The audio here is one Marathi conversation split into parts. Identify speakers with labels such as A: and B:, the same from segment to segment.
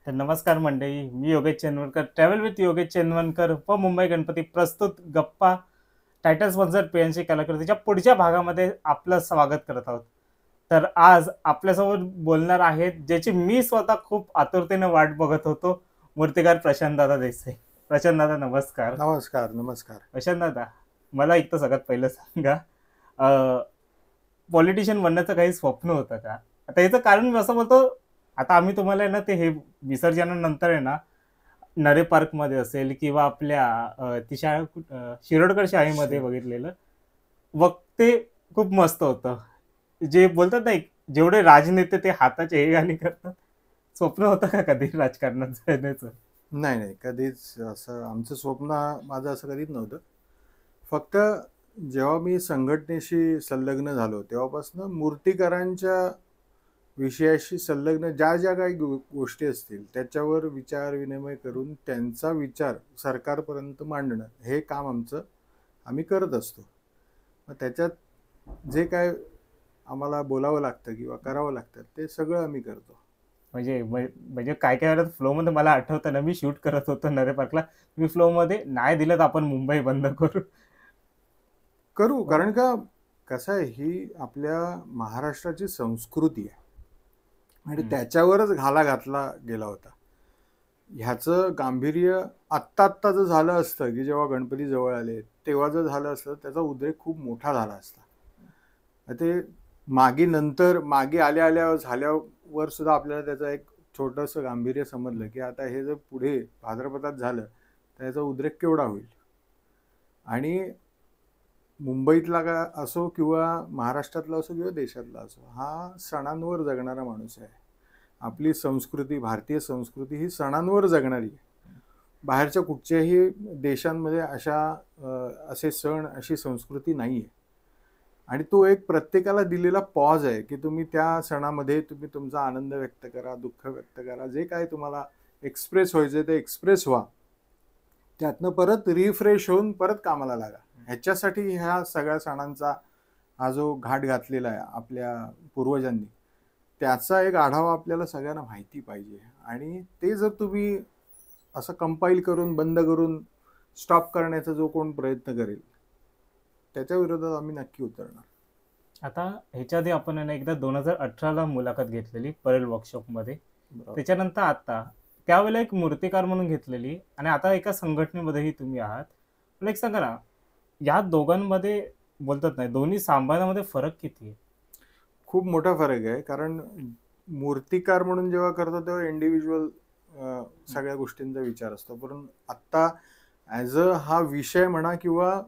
A: तर नमस्कार मंडळी, मी योगेश चंदवरकर, ट्रॅव्हल विथ योगेश चंदवरकर व मुंबई गणपती प्रस्तुत गप्पा टायटल स्पॉन्सर पीएनसी कलाकृतीच्या पुढच्या भागामध्ये आपलं स्वागत करत आहोत. तर आज आपल्यासोबत बोलणार आहेत ज्याची मी स्वतः खूप आतुरतेने वाट बघत होतो, मूर्तिकार प्रशांत दादा देसाई. प्रशांत दादा नमस्कार.
B: नमस्कार नमस्कार.
A: प्रशांत दादा, मला एक तर सगळ्यात पहिलं सांगा, पॉलिटिशियन बनण्याचं काही स्वप्न होतं का? आता याचं कारण मी असं बोलतो, आता आम्ही तुम्हाला आहे ना ते हे विसर्जनानंतर आहे ना नरे पार्कमध्ये असेल किंवा आपल्या ती शाळा शिरोडकर शाळेमध्ये बघितलेलं. वक्ते खूप मस्त होतं. जे बोलतात ना, जेवढे राजनेते ते हाताचे हे गाणी करतात. स्वप्न होतं का कधी राजकारणात जाण्याचं?
B: नाही नाही, कधीच असं आमचं स्वप्न माझं असं कधीच नव्हतं. फक्त जेव्हा मी संघटनेशी संलग्न झालो तेव्हापासून मूर्तिकारांच्या विषयाशी संलग्न ज्या ज्या काही गोष्टी असतील त्याच्यावर विचार विनिमय करून त्यांचा विचार सरकारपर्यंत मांडणं हे काम आम्ही करत असतो. मग त्याच्यात जे काय आम्हाला बोलावं लागतं किंवा करावं लागतं ते सगळं आम्ही करतो.
A: म्हणजे काय काय वेळेला फ्लोमध्ये मला आठवतं ना, मी शूट करत होतो नरे पार्कला. मी फ्लोमध्ये नाही दिलं तर आपण मुंबई बंद
B: करू, कारण का कसं आहे, ही आपल्या महाराष्ट्राची संस्कृती आहे आणि त्याच्यावरच घाला घातला गेला होता. ह्याचं गांभीर्य आत्ता जर झालं असतं की जेव्हा गणपती जवळ आले तेव्हा जर झालं असतं त्याचा उद्रेक खूप मोठा झाला असता. ते मागे आल्या झाल्यावर सुद्धा आपल्याला त्याचं एक छोटंसं गांभीर्य समजलं की आता हे जर पुढे भाद्रपदात झालं तर त्याचा उद्रेक केवढा होईल. आणि मुंबईतला का असो किंवा महाराष्ट्रातला असो किंवा देशातला असो, हा सणांवर जगणारा माणूस आहे. आपली संस्कृती, भारतीय संस्कृती ही सणांवर जगणारी आहे. बाहेरच्या कुठच्याही देशांमध्ये असे सण, अशी संस्कृती नाही आहे. आणि तो एक प्रत्येकाला दिलेला पॉज आहे की तुम्ही त्या सणामध्ये तुम्ही तुमचा आनंद व्यक्त करा, दुःख व्यक्त करा, जे काय तुम्हाला एक्सप्रेस व्हायचं ते एक्सप्रेस व्हा, त्यातनं परत रिफ्रेश होऊन परत कामाला लागा. ह्याच्यासाठी ह्या सगळ्या सणांचा हा जो घाट घातलेला आहे आपल्या पूर्वजांनी, त्याचा एक आढावा आपल्याला सगळ्यांना माहिती पाहिजे. आणि ते जर तुम्ही असं कंपाईल करून बंद करून स्टॉप करण्याचा जो कोण प्रयत्न करेल त्याच्या विरोधात आम्ही नक्की उतरणार.
A: आता ह्याच्या आधी आपण एकदा 2018ला मुलाखत घेतलेली परेल वर्कशॉपमध्ये. त्याच्यानंतर आता त्यावेळेला एक मूर्तिकार म्हणून घेतलेली आणि आता एका संघटनेमध्येही तुम्ही आहात. मला एक सांगा ना, या दोघांमध्ये बोलतात नाही, दोन्ही सांभाळण्यामध्ये फरक किती आहे?
B: खूप मोठा फरक आहे. कारण मूर्तिकार म्हणून जेव्हा करतो तेव्हा इंडिव्हिज्युअल सगळ्या गोष्टींचा विचार असतो. पण आत्ता ॲज अ हा विषय म्हणा किंवा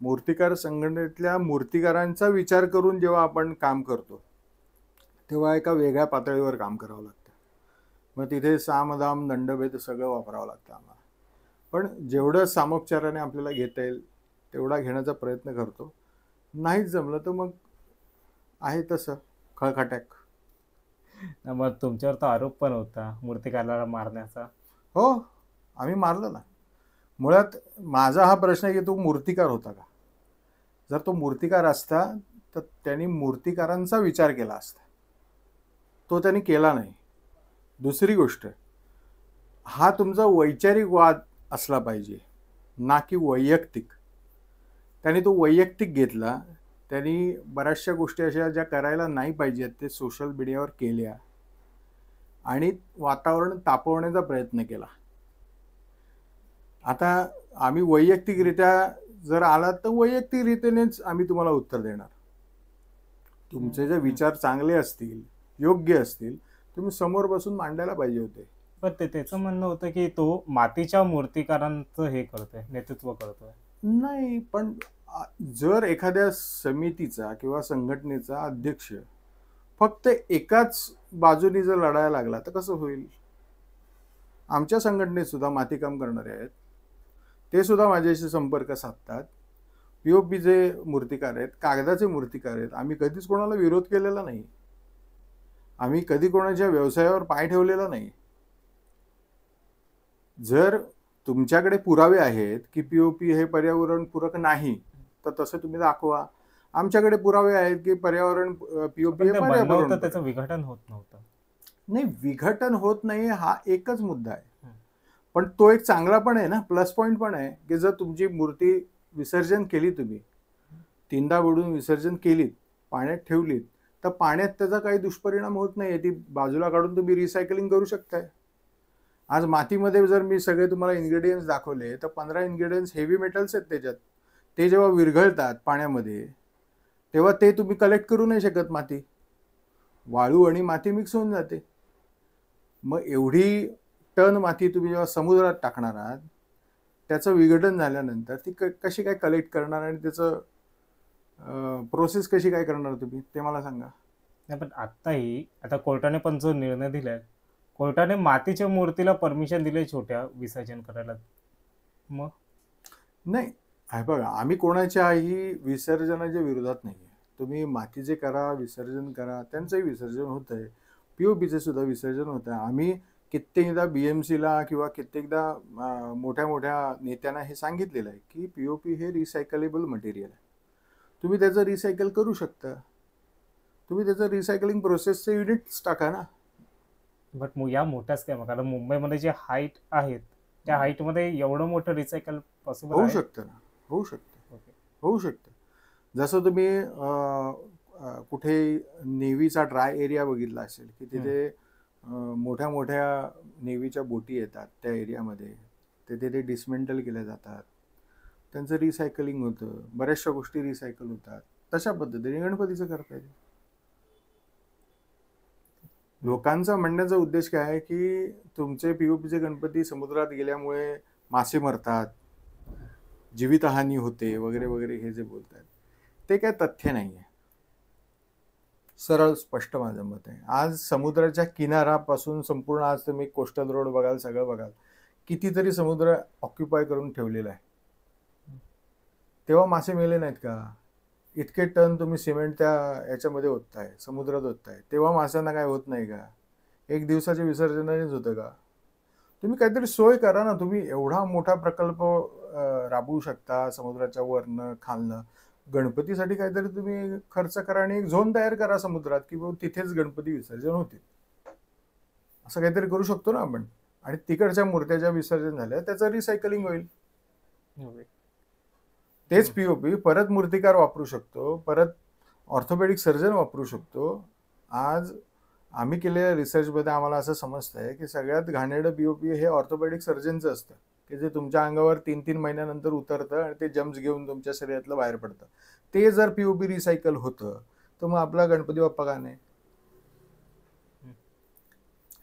B: मूर्तिकार संघटनेतल्या मूर्तिकारांचा विचार करून जेव्हा आपण काम करतो तेव्हा एका वेगळ्या पातळीवर काम करावं लागतं. मग तिथे सामदाम दंडभेद सगळं वापरावं लागतं आम्हाला. पण जेवढं सामोपचाराने आपल्याला घेता येईल तेवढा घेण्याचा प्रयत्न करतो. नाहीच जमलं तर मग आहे तसं खळखट्याक.
A: मग तुमच्यावर तो आरोप पण होता मूर्तिकाराला मारण्याचा.
B: हो, आम्ही मारलं ना. मुळात माझा हा प्रश्न आहे की तो मूर्तिकार होता का? जर तो मूर्तिकार असता तर त्यांनी मूर्तिकारांचा विचार केला असता. तो त्यांनी केला नाही. दुसरी गोष्ट, हा तुमचा वैचारिक वाद असला पाहिजे ना की वैयक्तिक. त्यांनी तो वैयक्तिक घेतला. त्यांनी बऱ्याचशा गोष्टी अशा ज्या करायला नाही पाहिजेत ते सोशल मीडियावर केल्या आणि वातावरण तापवण्याचा प्रयत्न केला. आता आम्ही वैयक्तिकरित्या जर आलात तर वैयक्तिकरित्यानेच आम्ही तुम्हाला उत्तर देणार. तुमचे जे विचार चांगले असतील, योग्य असतील, तुम्ही समोर बसून मांडायला पाहिजे होते.
A: पण त्याचं म्हणणं होतं की तो मातीच्या मूर्तिकारांचं हे करतोय, नेतृत्व करतोय.
B: नाही, पण जर एखाद्या समितीचा किंवा संघटनेचा अध्यक्ष फक्त एकाच बाजूनी जर लढायला लागला तर कसं होईल? आमच्या संघटनेत सुद्धा मातीकाम करणारे आहेत, ते सुद्धा माझ्याशी संपर्क साधतात. पीओपीचे मूर्तिकार आहेत, कागदाचे मूर्तिकार आहेत. आम्ही कधीच कोणाला विरोध केलेला नाही. आम्ही कधी कोणाच्या व्यवसायावर पाय ठेवलेला नाही. जर तुमच्याकडे पुरावे आहेत की पीओपी हे पर्यावरणपूरक नाही तर तसं तुम्ही दाखवा. आमच्याकडे पुरावे आहेत की पर्यावरण पीओपी हे पर्यावरण
A: त्याचं विघटन होत नव्हतं.
B: नाही, विघटन होत नाही हा एकच मुद्दा आहे.
A: हं.
B: पण तो एक चांगला पण आहे ना, प्लस पॉईंट पण आहे, की जर तुमची मूर्ती विसर्जन केली, तुम्ही 3दा बुडून विसर्जन केलीत, पाण्यात ठेवलीत, तर पाण्यात त्याचा काही दुष्परिणाम होत नाही. ती बाजूला काढून तुम्ही रिसायकलिंग करू शकताय. आज मातीमध्ये जर मी सगळे तुम्हाला इन्ग्रेडियंट्स दाखवले, तर 15 इन्ग्रेडियंट्स हेवी मेटल्स आहेत त्याच्यात. ते जेव्हा विरघळतात पाण्यामध्ये, तेव्हा ते तुम्ही कलेक्ट करू नाही शकत माती. वाळू आणि माती मिक्स होऊन जाते. मग एवढी टन माती तुम्ही जेव्हा समुद्रात टाकणार आहात, त्याचं विघटन झाल्यानंतर ती कशी काय कलेक्ट करणार आणि त्याचं प्रोसेस कशी काय करणार तुम्ही, ते मला सांगा.
A: नाही, पण आता कोर्टाने पण जो निर्णय दिलाय, कोर्टाने मातीच्या मूर्तीला परमिशन दिले छोट्या विसर्जन करायला. मग
B: नाही, आहे बघा, आम्ही कोणाच्याही विसर्जनाच्या विरोधात नाही आहे. तुम्ही मातीचे करा, विसर्जन करा, त्यांचंही विसर्जन होत आहे. पीओपीचे सुद्धा विसर्जन होत आहे. आम्ही कित्येकदा BMCला किंवा कित्येकदा मोठ्या मोठ्या नेत्यांना हे सांगितलेलं आहे की पीओपी हे रिसायकलेबल मटेरियल आहे. तुम्ही त्याचं रिसायकल करू शकता. तुम्ही त्याचं रिसायकलिंग प्रोसेसचे युनिट्स टाका ना.
A: बट या मोठ्या स्कॅम, कारण मुंबईमध्ये जे हाईट आहेत त्या हाईटमध्ये एवढं मोठं रिसायकल पॉसिबल
B: होऊ
A: आहे?
B: शकतं ना, होऊ शकतं,
A: ओके.
B: होऊ शकतं. जसं तुम्ही कुठे नेव्हीचा ड्राय एरिया बघितला असेल, की तिथे मोठ्या मोठ्या नेव्हीच्या बोटी येतात त्या एरियामध्ये, ते डिसमेंटल केल्या जातात, त्यांचं रिसायकलिंग होतं, बऱ्याचशा गोष्टी रिसायकल होतात. तशा पद्धतीने गणपतीचं करता येईल. लोकांचा म्हणण्याचा उद्देश काय आहे की तुमचे पीओपीचे गणपती समुद्रात गेल्यामुळे मासे मरतात, जीवितहानी होते वगैरे वगैरे, हे जे बोलतात ते काय तथ्य नाही आहे. सरळ स्पष्ट माझं मत आहे. आज समुद्राच्या किनाऱ्यापासून संपूर्ण, आज तुम्ही कोस्टल रोड बघाल, सगळं बघाल, कितीतरी समुद्र ऑक्युपाय करून ठेवलेला आहे. तेव्हा मासे मेले नाहीत का? इतके टन तुम्ही सिमेंट त्या याच्यामध्ये ओतताय, समुद्रात ओतताय, तेव्हा माशांना काय होत नाही का? एक दिवसाच्या विसर्जनानेच होतं का? तुम्ही काहीतरी सोय करा ना. तुम्ही एवढा मोठा प्रकल्प राबवू शकता, समुद्राच्या वरनं खालनं. गणपतीसाठी काहीतरी तुम्ही खर्च करा आणि एक झोन तयार करा समुद्रात, की बाबा तिथेच गणपती विसर्जन होतील. असं काहीतरी करू शकतो ना आपण. आणि तिकडच्या मूर्त्याच्या विसर्जन झाल्या त्याचं रिसायकलिंग होईल. तेच पीओपी परत मूर्तिकार वापरू शकतो, परत ऑर्थोपेडिक सर्जन वापरू शकतो. आज आम्ही केलेल्या रिसर्चमध्ये आम्हाला असं समजतंय की सगळ्यात घाणेरडं पीओपी हे ऑर्थोपेडिक सर्जनचं असतं, की जे तुमच्या अंगावर 3-3 महिन्यानंतर उतरतं आणि ते जम्प्स घेऊन तुमच्या शरीरातलं बाहेर पडतं. ते जर पीओपी रिसायकल होतं तर मग आपला गणपती बाप्पा का नाही?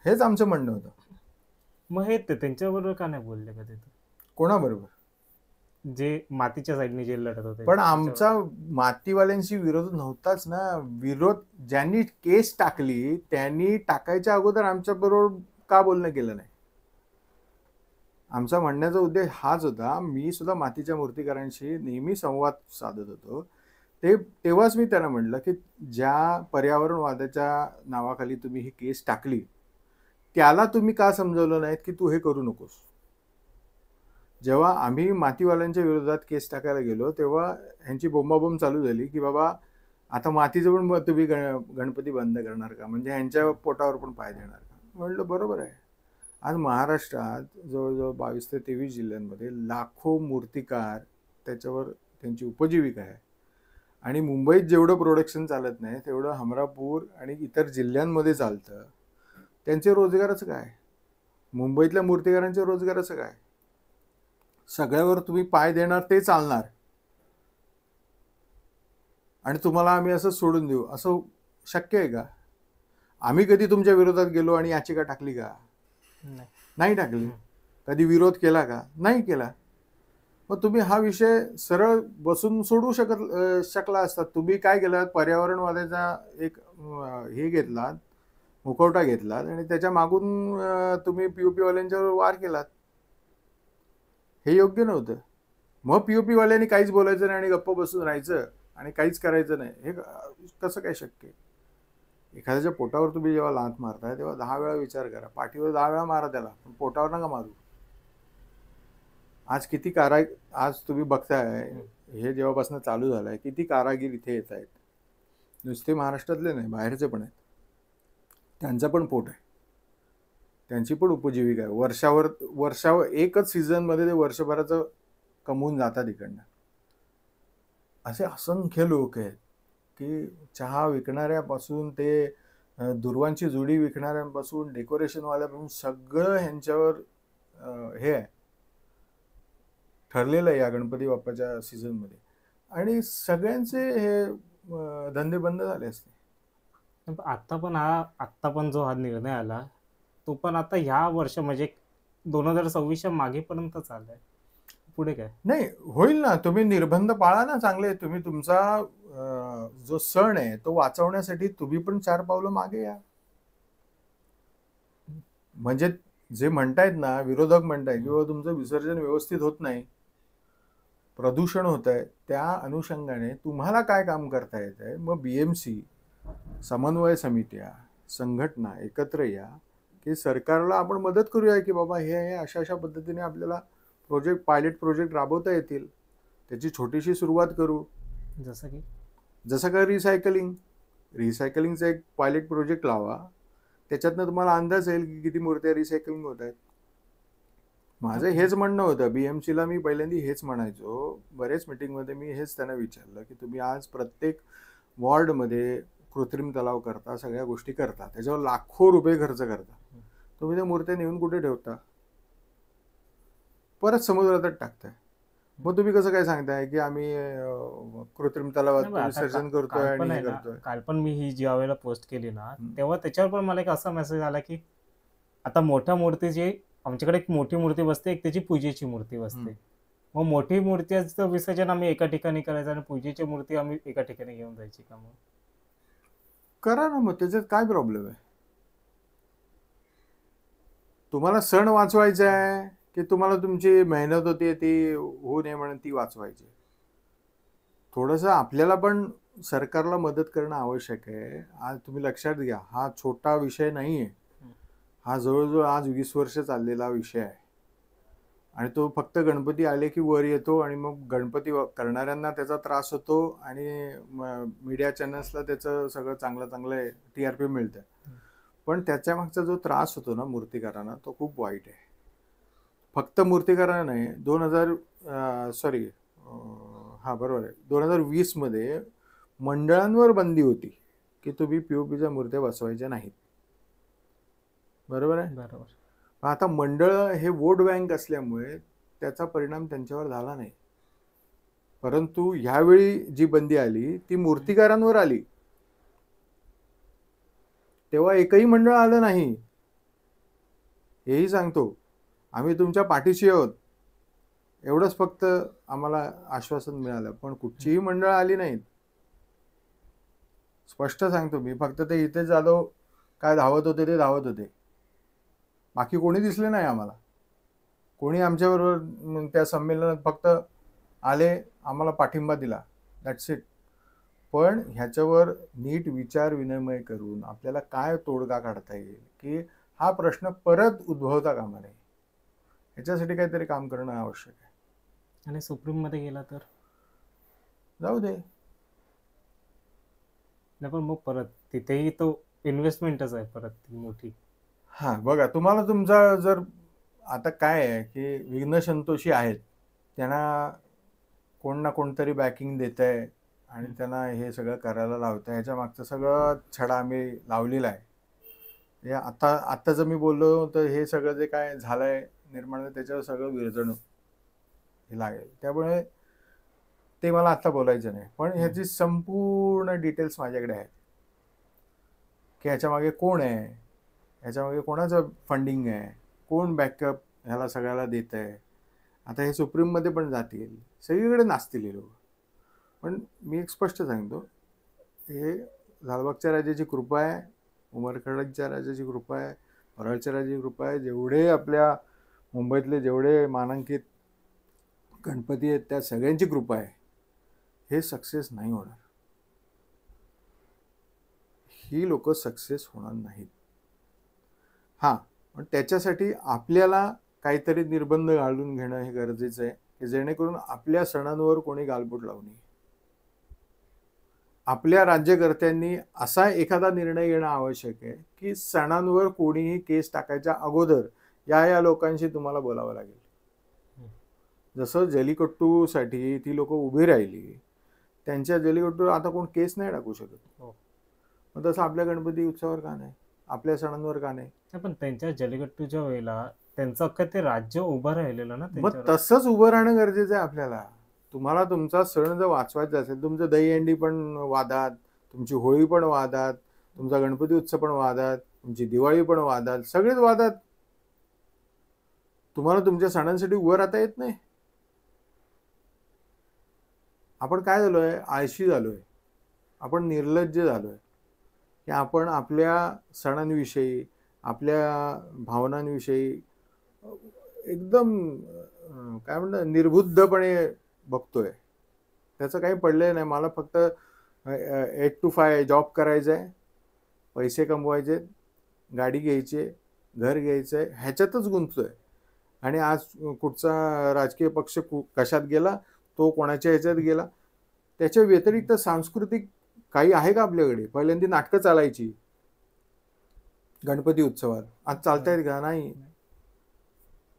B: हेच आमचं म्हणणं होतं.
A: मग हे त्यांच्याबरोबर का नाही बोलले का तिथं?
B: कोणाबरोबर?
A: जे मातीच्या साईडने जे लढत होते.
B: पण आमचा मातीवाल्यांशी विरोध नव्हताच ना. विरोध ज्यांनी केस टाकली त्यांनी टाकायच्या अगोदर आमच्या बरोबर का बोलणं केलं नाही? आमचा म्हणण्याचा उद्देश हाच होता. मी सुद्धा मातीच्या मूर्तिकारांशी नेहमी संवाद साधत होतो. तेव्हाच मी त्यांना म्हटलं की ज्या पर्यावरणवादाच्या नावाखाली तुम्ही ही केस टाकली, त्याला तुम्ही का समजवलं नाहीत की तू हे करू नकोस? जेव्हा आम्ही मातीवाल्यांच्या विरोधात केस टाकायला गेलो तेव्हा ह्यांची बोंबाबोंब चालू झाली की बाबा आता मातीचं पण तुम्ही गणपती बंद करणार का? म्हणजे ह्यांच्या पोटावर पण पाय देणार का? म्हटलं बरोबर आहे. आज महाराष्ट्रात जवळजवळ 22 ते 23 जिल्ह्यांमध्ये लाखो मूर्तिकार, त्याच्यावर त्यांची उपजीविका आहे. आणि मुंबईत जेवढं प्रोडक्शन चालत नाही तेवढं हमरापूर आणि इतर जिल्ह्यांमध्ये चालतं. त्यांचे रोजगाराचं काय? मुंबईतल्या मूर्तिकारांच्या रोजगाराचं काय? सगळ्यावर तुम्ही पाय देणार ते चालणार आणि तुम्हाला आम्ही असं सोडून देऊ, असं शक्य आहे का? आम्ही कधी तुमच्या विरोधात गेलो आणि याचिका टाकली का? नाही टाकली. कधी विरोध केला का? नाही केला. मग तुम्ही हा विषय सरळ बसून सोडू शकला असतात. तुम्ही काय केलात? पर्यावरणवादाचा एक हे घेतलात, मुखवटा घेतलात आणि त्याच्या मागून तुम्ही पीओपी वाल्यांच्यावर वार केलात. हे योग्य नव्हतं. मग पीओपी वाल्यांनी काहीच बोलायचं नाही आणि गप्प बसून राहायचं आणि काहीच करायचं नाही, हे कसं काय शक्य आहे? एखाद्याच्या पोटावर तुम्ही जेव्हा लाथ मारताय तेव्हा 10 वेळा विचार करा. पाठीवर 10 वेळा मारा त्याला, पण पोटावर नका मारू. आज किती आज तुम्ही बघताय, हे जेव्हापासून चालू झालंय, किती कारागीर इथे येत आहेत. नुसते महाराष्ट्रातले नाही, बाहेरचे पण आहेत. त्यांचं पण पोट आहे. त्यांची पण उपजीविका आहे. वर्षावर एकच सीझनमध्ये ते वर्षभराचं कमवून जातात इकडनं. असे असंख्य लोक आहेत की चहा विकणाऱ्यापासून ते दुर्वांची जुडी विकणाऱ्यांपासून डेकोरेशनवाल्यापासून सगळं ह्यांच्यावर हे आहे, ठरलेलं आहे या गणपती बाप्पाच्या सीझनमध्ये. आणि सगळ्यांचे हे धंदे बंद झाले असते.
A: आत्ता पण जो हा निर्णय आला तो पण आता ह्या वर्ष म्हणजे 2026च्या मागेपर्यंत आलाय. पुढे काय
B: नाही होईल ना, तुम्ही निर्बंध पाळा ना चांगले. तुम्ही तुमचा जो सण आहे तो वाचवण्यासाठी तुम्ही पण 4 पावलं मागे या. म्हणजे जे म्हणतायत ना, विरोधक म्हणतायत किंवा तुमचं विसर्जन व्यवस्थित होत नाही, प्रदूषण होत आहे, त्या अनुषंगाने तुम्हाला काय काम करता येत आहे, मग BMC, समन्वय समित्या, संघटना एकत्र या की सरकारला आपण मदत करूया की बाबा हे अशा अशा पद्धतीने आपल्याला पायलट प्रोजेक्ट राबवता येतील. त्याची छोटीशी सुरुवात करू. जसं का रिसायकलिंगचा एक पायलट प्रोजेक्ट लावा. त्याच्यातनं तुम्हाला अंदाज येईल की किती मूर्त्या रिसायकलिंग होत आहेत. माझं हेच म्हणणं होतं. BMCला मी पहिल्यांदा हेच म्हणायचो, बरेच मीटिंगमध्ये मी हेच त्यांना विचारलं की तुम्ही आज प्रत्येक वॉर्डमध्ये कृत्रिम तलाव करता, सगळ्या गोष्टी करता, त्याच्यावर लाखो रुपये खर्च करता, तुम्ही त्या मूर्त्या नेऊन कुठे ठेवता? परत समुद्रातच टाकताय. मग तुम्ही कसं काय सांगताय की आम्ही कृत्रिम तलावात विसर्जन करतोय आणि हे करतोय?
A: काल पण मी ही ज्या वेळेला पोस्ट केली ना, तेव्हा त्याच्यावर पण मला एक असा मेसेज आला की आता मोठ्या मूर्तीची आमच्याकडे एक मोठी मूर्ती बसते, एक त्याची पूजेची मूर्ती बसते. मग मोठी मूर्तीचं विसर्जन आम्ही एका ठिकाणी करायचं आणि पूजेची मूर्ती आम्ही एका ठिकाणी घेऊन जायची का? मग
B: करा ना, मग त्याच्यात काय प्रॉब्लेम आहे? तुम्हाला सण वाचवायचा आहे की तुम्हाला तुमची मेहनत होती ती होऊ नये म्हणून ती वाचवायची? थोडंसं आपल्याला पण सरकारला मदत करणं आवश्यक आहे. आज तुम्ही लक्षात घ्या, हा छोटा विषय नाही आहे. हा जवळजवळ आज 20 वर्ष चाललेला विषय आहे आणि तो फक्त गणपती आले की वर येतो आणि मग गणपती करणाऱ्यांना त्याचा त्रास होतो आणि मीडिया चॅनल्सला त्याचं सगळं चांगलं TRP मिळतं. पण त्याच्या मागचा जो त्रास होतो ना मूर्तिकारांना, तो खूप वाईट आहे. फक्त मूर्तिकारांना नाही, 2020 मध्ये मंडळांवर बंदी होती की तुम्ही POPच्या मूर्त्या बसवायच्या नाहीत. बरोबर आहे?
A: बरोबर.
B: आता मंडळ हे वोट बँक असल्यामुळे त्याचा परिणाम त्यांच्यावर झाला नाही. परंतु ह्यावेळी जी बंदी आली ती मूर्तिकारांवर आली. तेव्हा एकही मंडळ आलं नाही. हेही सांगतो, आम्ही तुमच्या पाठीशी आहोत, एवढंच फक्त आम्हाला आश्वासन मिळालं, पण कुठचीही मंडळ आली नाहीत. स्पष्ट सांगतो मी, फक्त ते इथे जाधव काय धावत होते ते धावत होते, बाकी कोणी दिसले नाही आम्हाला. कोणी आमच्याबरोबर त्या संमेलनात फक्त आले, आम्हाला पाठिंबा दिला, दॅट्स इट. पण ह्याच्यावर नीट विचार विनिमय करून आपल्याला काय तोडगा काढता येईल की हा प्रश्न परत उद्भवता कामा नये, ह्याच्यासाठी काहीतरी काम करणं आवश्यक आहे.
A: आणि सुप्रीम मध्ये गेला तर
B: जाऊ दे.
A: नाही पण मग परत तिथेही तो इन्व्हेस्टमेंटच आहे परत मोठी.
B: बघा, तुम्हाला तुमचा जर आता काय आहे की विघ्नसंतोषी आहेत, त्यांना कोण ना कोणतरी बॅकिंग देत आहे आणि त्यांना हे सगळं करायला लावतं. ह्याच्या मागचं सगळं छडा आम्ही लावलेला आहे. हे आता जर मी बोललो तर हे सगळं जे काय झालंय निर्माण, त्याच्यावर सगळं विरजणूक हे लागेल. त्यामुळे ते मला आता बोलायचं नाही. पण ह्याची संपूर्ण डिटेल्स माझ्याकडे आहेत की ह्याच्या मागे कोण आहे, ह्याच्यामागे कोणाचं फंडिंग आहे, कोण बॅकअप ह्याला सगळ्याला देत आहे. आता हे सुप्रीममध्ये पण जातील, सगळीकडे नाचतील हे लोक. पण मी एक स्पष्ट सांगतो, हे लालबागच्या राजाची कृपा आहे, उमरखेडच्या राजाची कृपा आहे, परळच्या राजाची कृपा आहे, जेवढे आपल्या मुंबईतले जेवढे मानांकित गणपती आहेत त्या सगळ्यांची कृपा आहे. हे सक्सेस नाही होणार. ही लोक सक्सेस होणार नाहीत. पण त्याच्यासाठी आपल्याला काहीतरी निर्बंध घालून घेणं हे गरजेचं आहे की जेणेकरून आपल्या सणांवर कोणी गालबोट लावू नये. आपल्या राज्यकर्त्यांनी असा एखादा निर्णय घेणं आवश्यक आहे की सणांवर कोणीही केस टाकायच्या अगोदर या लोकांशी तुम्हाला बोलावं लागेल. जसं जलीकट्टूसाठी ती लोक उभी राहिली, त्यांच्या जलीकट्टूवर आता कोण केस नाही टाकू शकत. मग तसं आपल्या गणपती उत्सवावर का नाही, आपल्या सणांवर का नाही?
A: पण त्यांच्या जलीकट्टूच्या वेळेला त्यांचं अख्खं ते राज्य उभं राहिलेलं ना
B: मग
A: त्यांच्यावर.
B: तसंच उभं राहणं गरजेचं आहे आपल्याला. तुम्हाला तुमचा सण जर वाचवायचा असेल, तुमचं दहीहंडी पण वादात, तुमची होळी पण वादात, तुमचा गणपती उत्सव पण वादात, तुमची दिवाळी पण वादात, सगळेच वादात. तुम्हाला तुमच्या सणांसाठी उभं राहता येत नाही. आपण काय झालोय, आळशी झालोय, आपण निर्लज्ज झालोय की आपण आपल्या सणांविषयी, आपल्या भावनांविषयी एकदम काय म्हणतात निर्बुद्धपणे बघतोय. त्याचं काही पडलं नाही. मला फक्त 8 to 5 जॉब करायचा आहे, पैसे कमवायचे, गाडी घ्यायची, घर घ्यायचं आहे, ह्याच्यातच गुंततोय. आणि आज कुठचा राजकीय पक्ष कशात गेला, तो कोणाच्या ह्याच्यात गेला, त्याच्या व्यतिरिक्त सांस्कृतिक काही आहे का आपल्याकडे? पहिल्यांदा नाटकं चालायची गणपती उत्सवात, आज चालतायत का? नाही.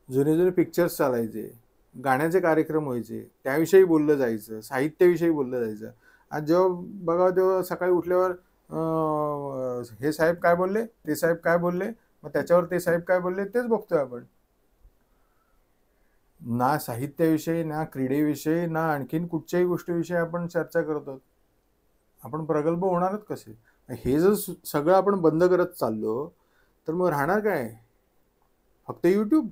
B: जुने जुने पिक्चर्स चालायचे, गाण्याचे कार्यक्रम व्हायचे, त्याविषयी बोललं जायचं, साहित्याविषयी बोललं जायचं. आज जेव्हा बघा तेव्हा सकाळी उठल्यावर हे साहेब काय बोलले, ते साहेब काय बोलले, मग त्याच्यावर ते साहेब काय बोलले, तेच बघतोय आपण. ना साहित्याविषयी, ना क्रीडेविषयी, ना आणखीन कुठच्याही गोष्टीविषयी आपण चर्चा करतो. आपण प्रगल्भ होणारच कसे? हे जर सगळं आपण बंद करत चाललो तर मग राहणार काय? फक्त युट्यूब?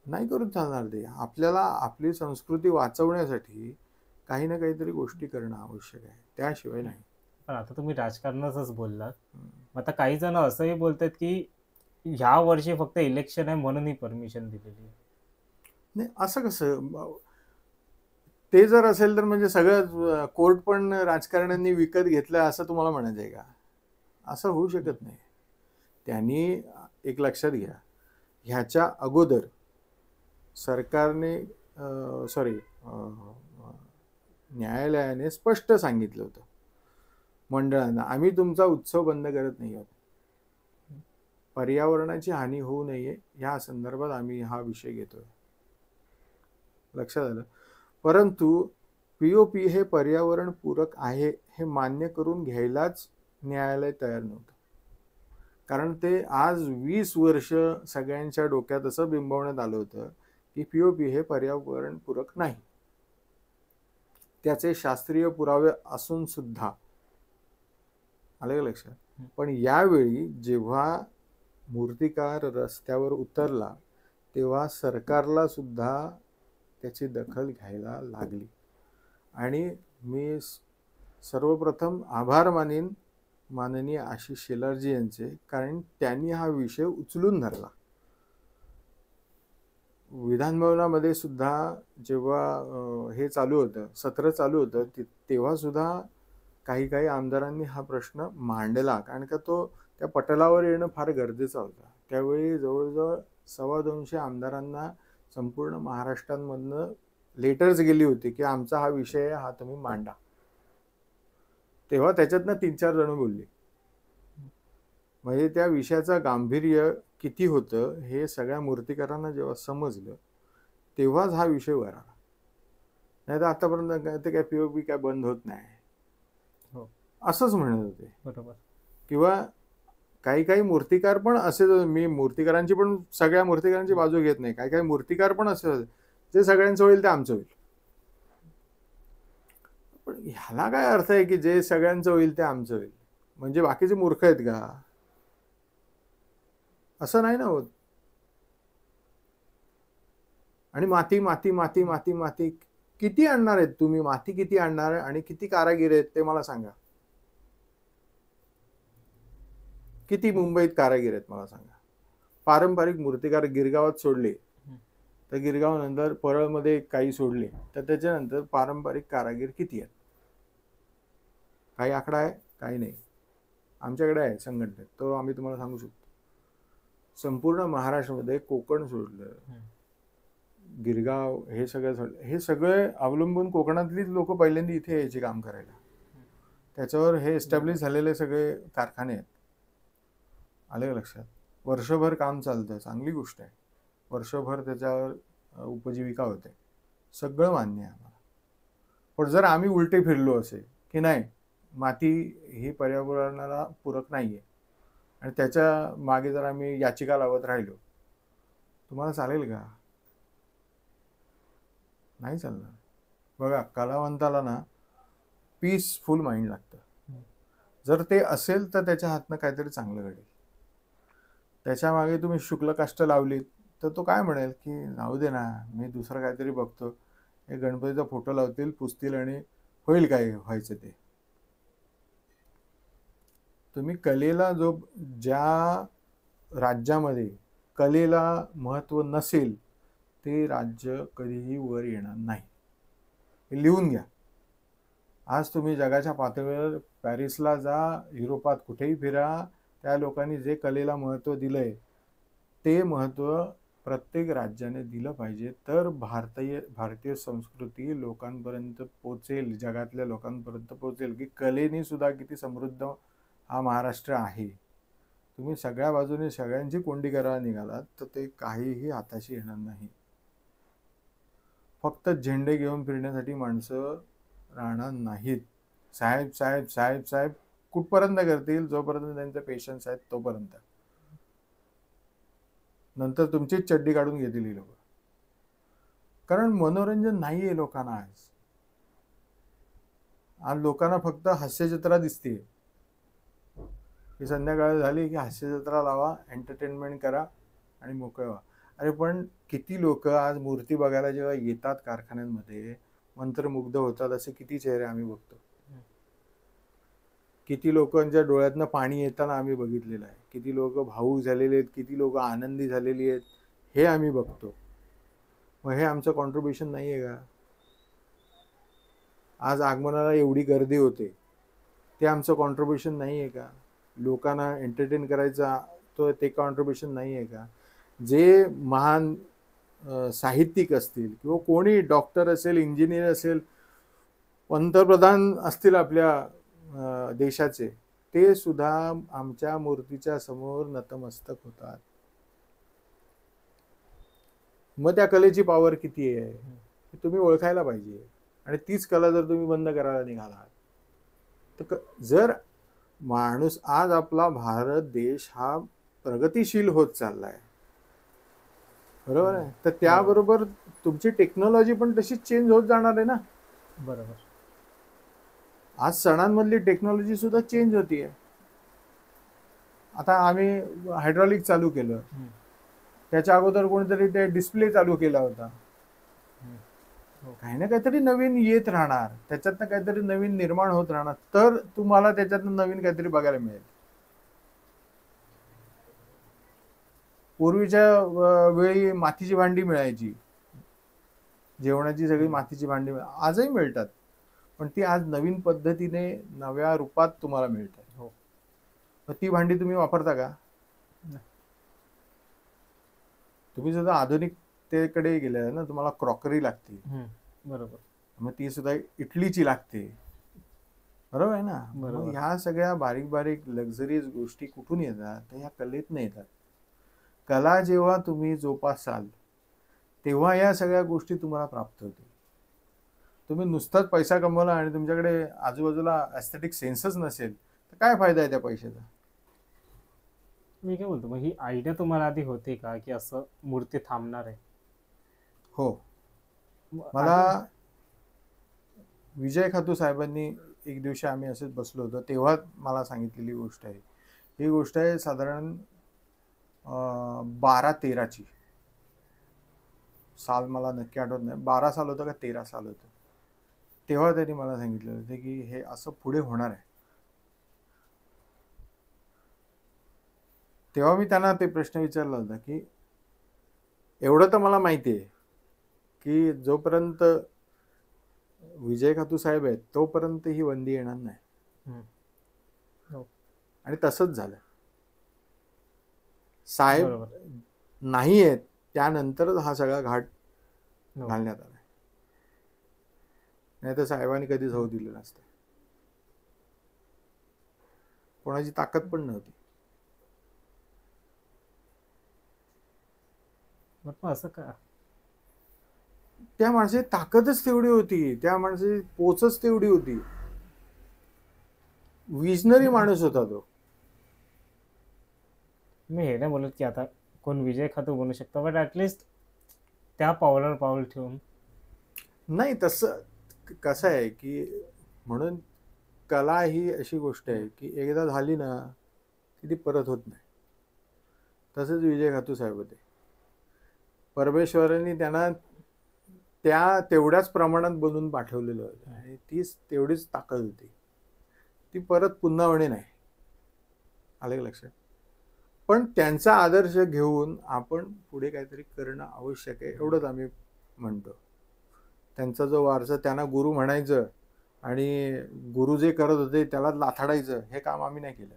B: नाही करून चालणार ते. आपल्याला आपली संस्कृती वाचवण्यासाठी काही ना काहीतरी गोष्टी करणं आवश्यक आहे, त्याशिवाय नाही.
A: पण आता तुम्ही राजकारणाचंच बोललात, आता काही जण असंही बोलतात की ह्या वर्षी फक्त इलेक्शन आहे म्हणून ही परमिशन दिलेली आहे.
B: नाही, असं कसं? ते जर असेल तर म्हणजे सगळं कोर्ट पण राजकारण्यांनी विकत घेतलं असं तुम्हाला म्हणायचं आहे का? असं होऊ शकत नाही. त्यांनी एक लक्षात घ्या, ह्याच्या अगोदर सरकारने न्यायालयाने स्पष्ट सांगितलं होतं मंडळांना, आम्ही तुमचा उत्सव बंद करत नाही आहोत, पर्यावरणाची हानी होऊ नये या संदर्भात आम्ही हा विषय घेतोय. लक्षात आलं? परंतु पीओपी हे पर्यावरण पूरक आहे हे मान्य करून घ्यायलाच न्यायालय तयार नव्हतं. कारण ते आज 20 वर्ष सगळ्यांच्या डोक्यात असं बिंबवण्यात आलं होतं की पीओपी हे पर्यावरण पूरक नाही. त्याचे शास्त्रीय पुरावे असून सुद्धा, आलं का लक्षात? पण यावेळी जेव्हा मूर्तिकार रस्त्यावर उतरला तेव्हा सरकारला सुद्धा त्याची दखल घ्यायला लागली. आणि मी सर्वप्रथम आभार मानेन माननीय आशिष शेलारजी यांचे, कारण त्यांनी हा विषय उचलून धरला. विधान भवनामध्ये सुद्धा जेव्हा हे चालू होतं, सत्र चालू होतं, तेव्हा सुद्धा काही काही आमदारांनी हा प्रश्न मांडला, कारण का तो त्या पटलावर येणं फार गरजेचं होतं. त्यावेळी जवळजवळ 225 आमदारांना संपूर्ण महाराष्ट्रामधनं लेटर्स गेली होती की आमचा हा विषय हा तुम्ही मांडा. तेव्हा त्याच्यातनं 3-4 जण बोलले. म्हणजे त्या विषयाचं गांभीर्य किती होतं हे सगळ्या मूर्तिकारांना जेव्हा समजलं तेव्हाच हा विषय वर आला. नाही तर आतापर्यंत ते काय पीओपी काय बंद होत नाही असंच म्हणत होते.
A: बरोबर.
B: किंवा काही काही मूर्तिकार पण असे, मी मूर्तिकारांची पण सगळ्या मूर्तिकारांची बाजू घेत नाही, काही काही मूर्तिकार पण असे होते जे सगळ्यांचं होईल ते आमचं होईल. पण ह्याला काय अर्थ आहे की जे सगळ्यांचं होईल ते आमचं होईल म्हणजे बाकीचे मूर्ख आहेत का? असं नाही ना होत. आणि माती माती माती माती माती किती आणणार आहेत तुम्ही? माती किती आणणार आणि किती कारागीर आहेत ते मला सांगा. किती मुंबईत कारागीर आहेत मला सांगा. पारंपरिक मूर्तिकार गिरगावात सोडले तर गिरगाव नंतर परळमध्ये काही सोडले तर त्याच्यानंतर पारंपरिक कारागीर किती आहेत? काही आकडा आहे? काही नाही. आमच्याकडे आहे संघटनेत, तो आम्ही तुम्हाला सांगू शकतो. संपूर्ण महाराष्ट्रामध्ये कोकण सोडलं, गिरगाव, हे सगळे अवलंबून कोकणातलीच लोक पहिल्यांदा इथे यायचे काम करायला. त्याच्यावर हे एस्टॅब्लिश झालेले सगळे कारखाने आहेत. आले का लक्षात? वर्षभर काम चालतं, चांगली गोष्ट आहे. वर्षभर त्याच्यावर उपजीविका होते, सगळं मान्य आहे आम्हाला. पण जर आम्ही उलटे फिरलो असे की नाही, माती ही पर्यावरणाला पूरक नाहीये आणि त्याच्या मागे जर आम्ही याचिका लावत राहिलो, तुम्हाला चालेल का? नाही चालणार. बघा, कलावंताला ना पीसफुल माइंड लागतं. जर ते असेल तर त्याच्या हातनं काहीतरी चांगलं घडेल. त्याच्या मागे तुम्ही शुक्ल काष्ट लावली तर तो काय म्हणेल की लावू दे ना, मी दुसरं काहीतरी बघतो, हे गणपतीचा फोटो लावतील, पुसतील आणि होईल काय व्हायचं ते. तुम्ही कलेला ज्या राज्यामध्ये कलेला महत्त्व नसेल ते राज्य कधीही वर येणार नाही. हे लिहून घ्या. आज तुम्ही जगाच्या पातळीवर पॅरिसला जा, युरोपात कुठेही फिरा, त्या लोकांनी जे कलेला महत्त्व दिलंय ते महत्त्व प्रत्येक राज्याने दिलं पाहिजे. तर भारतीय संस्कृती लोकांपर्यंत पोचेल, जगातल्या लोकांपर्यंत पोचेल की कलेने सुद्धा किती समृद्ध हा महाराष्ट्र आहे. तुम्ही सगळ्या बाजूने सगळ्यांची कोंडी करायला निघालात तर ते काहीही हाताशी येणार नाही. फक्त झेंडे घेऊन फिरण्यासाठी माणसं राहणार नाहीत. साहेब साहेब साहेब साहेब कुठपर्यंत करतील? जोपर्यंत त्यांचे पेशन्स आहेत तोपर्यंत. नंतर तुमचीच चड्डी काढून घेतील ही लोक. कारण मनोरंजन नाहीये लोकांना. आज लोकांना फक्त हास्यजत्रा दिसते की संध्याकाळ झाली की हास्यजत्रा लावा, एंटरटेनमेंट करा आणि मोकळे व्हा. अरे पण किती लोक आज मूर्ती बघायला जेव्हा येतात कारखान्यांमध्ये मंत्रमुग्ध होतात, असे किती चेहरे आम्ही बघतो. किती लोकांच्या डोळ्यातनं पाणी येताना आम्ही बघितलेलं आहे. किती लोक भावूक झालेले आहेत, किती लोक आनंदी झालेली आहेत, हे आम्ही बघतो. मग हे आमचं कॉन्ट्रीब्युशन नाही आहे का? आज आगमनाला एवढी गर्दी होते, ते आमचं कॉन्ट्रीब्युशन नाही आहे का? लोकांना एंटरटेन करायचा ते कॉन्ट्रीब्युशन नाही आहे का? जे महान साहित्यिक असतील किंवा कोणी डॉक्टर असेल, इंजिनियर असेल, पंतप्रधान असतील आपल्या देशाचे, ते सुद्धा आमच्या मूर्तीच्या समोर नतमस्तक होतात. मग त्या कलेची पॉवर किती आहे हे तुम्ही ओळखायला पाहिजे. आणि तीच कला जर तुम्ही बंद करायला निघालात तर जर माणूस, आज आपला भारत देश हा प्रगतिशील होत चाललाय, बरोबर आहे, तर त्याबरोबर तुमची टेक्नॉलॉजी पण तशीच चेंज होत जाणार आहे ना.
A: बरोबर.
B: आज सणांमधली टेक्नॉलॉजी सुद्धा चेंज होतीये. आता आम्ही हायड्रॉलिक चालू केलं, त्याच्या अगोदर कोणीतरी ते डिस्प्ले चालू केला होता. काही ना काहीतरी नवीन येत राहणार, त्याच्यातनं काहीतरी नवीन निर्माण होत राहणार, तर तुम्हाला त्याच्यातनं नवीन काहीतरी बघायला मिळेल. पूर्वीच्या वेळी मातीची भांडी मिळायची, जेवणाची सगळी मातीची भांडी आजही मिळतात, पण ती आज नवीन पद्धतीने नव्या रूपात तुम्हाला मिळतात.
A: हो.
B: मग ती भांडी तुम्ही वापरता का? तुम्ही सुद्धा आधुनिकतेकडे गेले ना, तुम्हाला क्रॉकरी लागते.
A: बरोबर.
B: मग ती सुद्धा इटलीची लागते, बरोबर आहे ना. मग ह्या सगळ्या बारीक बारीक लक्झरीज गोष्टी कुठून येतात? तर ह्या कलेतनं येतात. कला जेव्हा तुम्ही जोपासाल तेव्हा या सगळ्या गोष्टी तुम्हाला प्राप्त होतील. तुम्ही नुसताच पैसा कमवला आणि तुमच्याकडे आजूबाजूला एस्थेटिक सेन्सच नसेल तर काय फायदा आहे त्या पैशाचा?
A: मी काय बोलतो, मग ही आयडिया तुम्हाला आधी होती का की असं मूर्ती थांबणार आहे?
B: हो, मला विजय खातू साहेबांनी एक दिवशी आम्ही असेच बसलो होतो तेव्हा मला सांगितलेली गोष्ट आहे. ही गोष्ट आहे साधारण 12-13ची साल, मला नक्की आठवत नाही, 12 साल होतं का 13 साल होतं. तेव्हा त्यांनी मला सांगितलेलं होतं की हे असं पुढे होणार आहे. तेव्हा मी त्यांना ते प्रश्न विचारला होता की एवढं तर मला माहिती आहे की जोपर्यंत विजय खातू साहेब आहेत तोपर्यंत ही बंदी येणार नाही. आणि तसंच झालं. साहेब नाही आहेत त्यानंतर हा सगळा घाट
A: हो.
B: घालण्यात आलाय. नाही तर साहेबांनी कधीच होऊ दिलं नसतं. कोणाची ताकद पण नव्हती.
A: मग असं का?
B: त्या माणसाची ताकदच तेवढी होती, त्या माणसाची पोचच तेवढी होती. विजनरी माणूस होता तो.
A: मी हे नाही बोलत की आता कोण विजय खातू बनू शकतो, बट ऍटलिस्ट त्या पावलावर पाऊल ठेवून.
B: नाही, तसं कसं आहे की म्हणून कला ही अशी गोष्ट आहे की एकदा झाली ना की ती परत होत नाही. तसंच विजय खातू साहेब होते. परमेश्वरांनी त्यांना त्या तेवढ्याच प्रमाणात बनवून पाठवलेलं होतं आणि तीच तेवढीच ताकद होती. ती परत पुन्हा होणे नाही. आलं का लक्षात? पण त्यांचा आदर्श घेऊन आपण पुढे काहीतरी करणं आवश्यक आहे, एवढंच आम्ही म्हणतो. त्यांचा जो वारसा, त्यांना गुरु म्हणायचं आणि गुरु जे करत होते त्याला लाथाडायचं, हे काम आम्ही नाही केलं.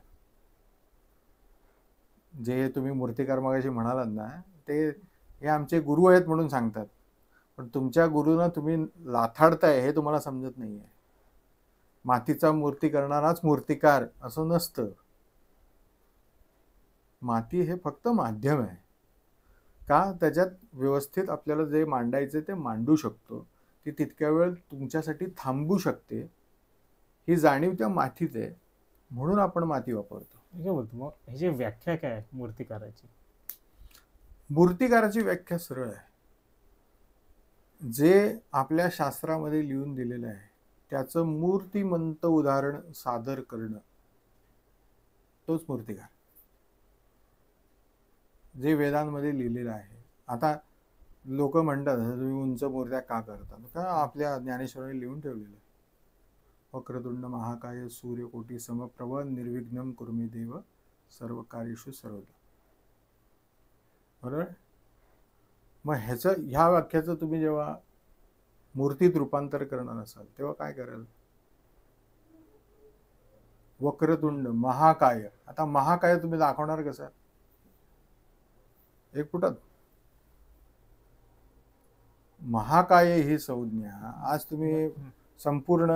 B: जे तुम्ही मूर्तिकार मगाशी म्हणालात ना, ते हे आमचे गुरु आहेत म्हणून सांगतात, पण तुमच्या गुरुंना तुम्ही लाथाडताय हे तुम्हाला समजत नाहीये. मातीचा मूर्ती करणाराच मूर्तिकार असं नसतं. माती हे फक्त माध्यम आहे. का? त्याच्यात व्यवस्थित आपल्याला जे मांडायचे ते मांडू शकतो. ती तितक्या वेळ तुमच्यासाठी थांबू शकते. ही जाणीव त्या मातीत आहे, म्हणून आपण माती वापरतो.
A: काय बोलतो मग ह्याची व्याख्या काय आहे मूर्तिकाराची?
B: मूर्तिकाराची व्याख्या सरळ आहे. जे आपल्या शास्त्रामध्ये लिहून दिलेलं आहे त्याचं मूर्तिमंत उदाहरण सादर करणं, तोच मूर्तिकार. जे वेदांमध्ये लिहिलेलं आहे. आता लोक म्हणतात तुम्ही उंच मूर्त्या का करता? का आपल्या ज्ञानेश्वरांनी लिहून ठेवलेलं आहे. वक्रतुंड महाकाय सूर्यकोटी समप्रभ निर्विघ्नं कुर्मे देव सर्व कार्येषु सर्वदा. बरोबर? मग ह्या वाक्याचं तुम्ही जेव्हा मूर्तीत रूपांतर करणार असाल तेव्हा काय कराल? वक्रतुंड महाकाय. आता महाकाय तुम्ही दाखवणार कसं? एक फुटात? महाकाय ही संज्ञा आज तुम्ही संपूर्ण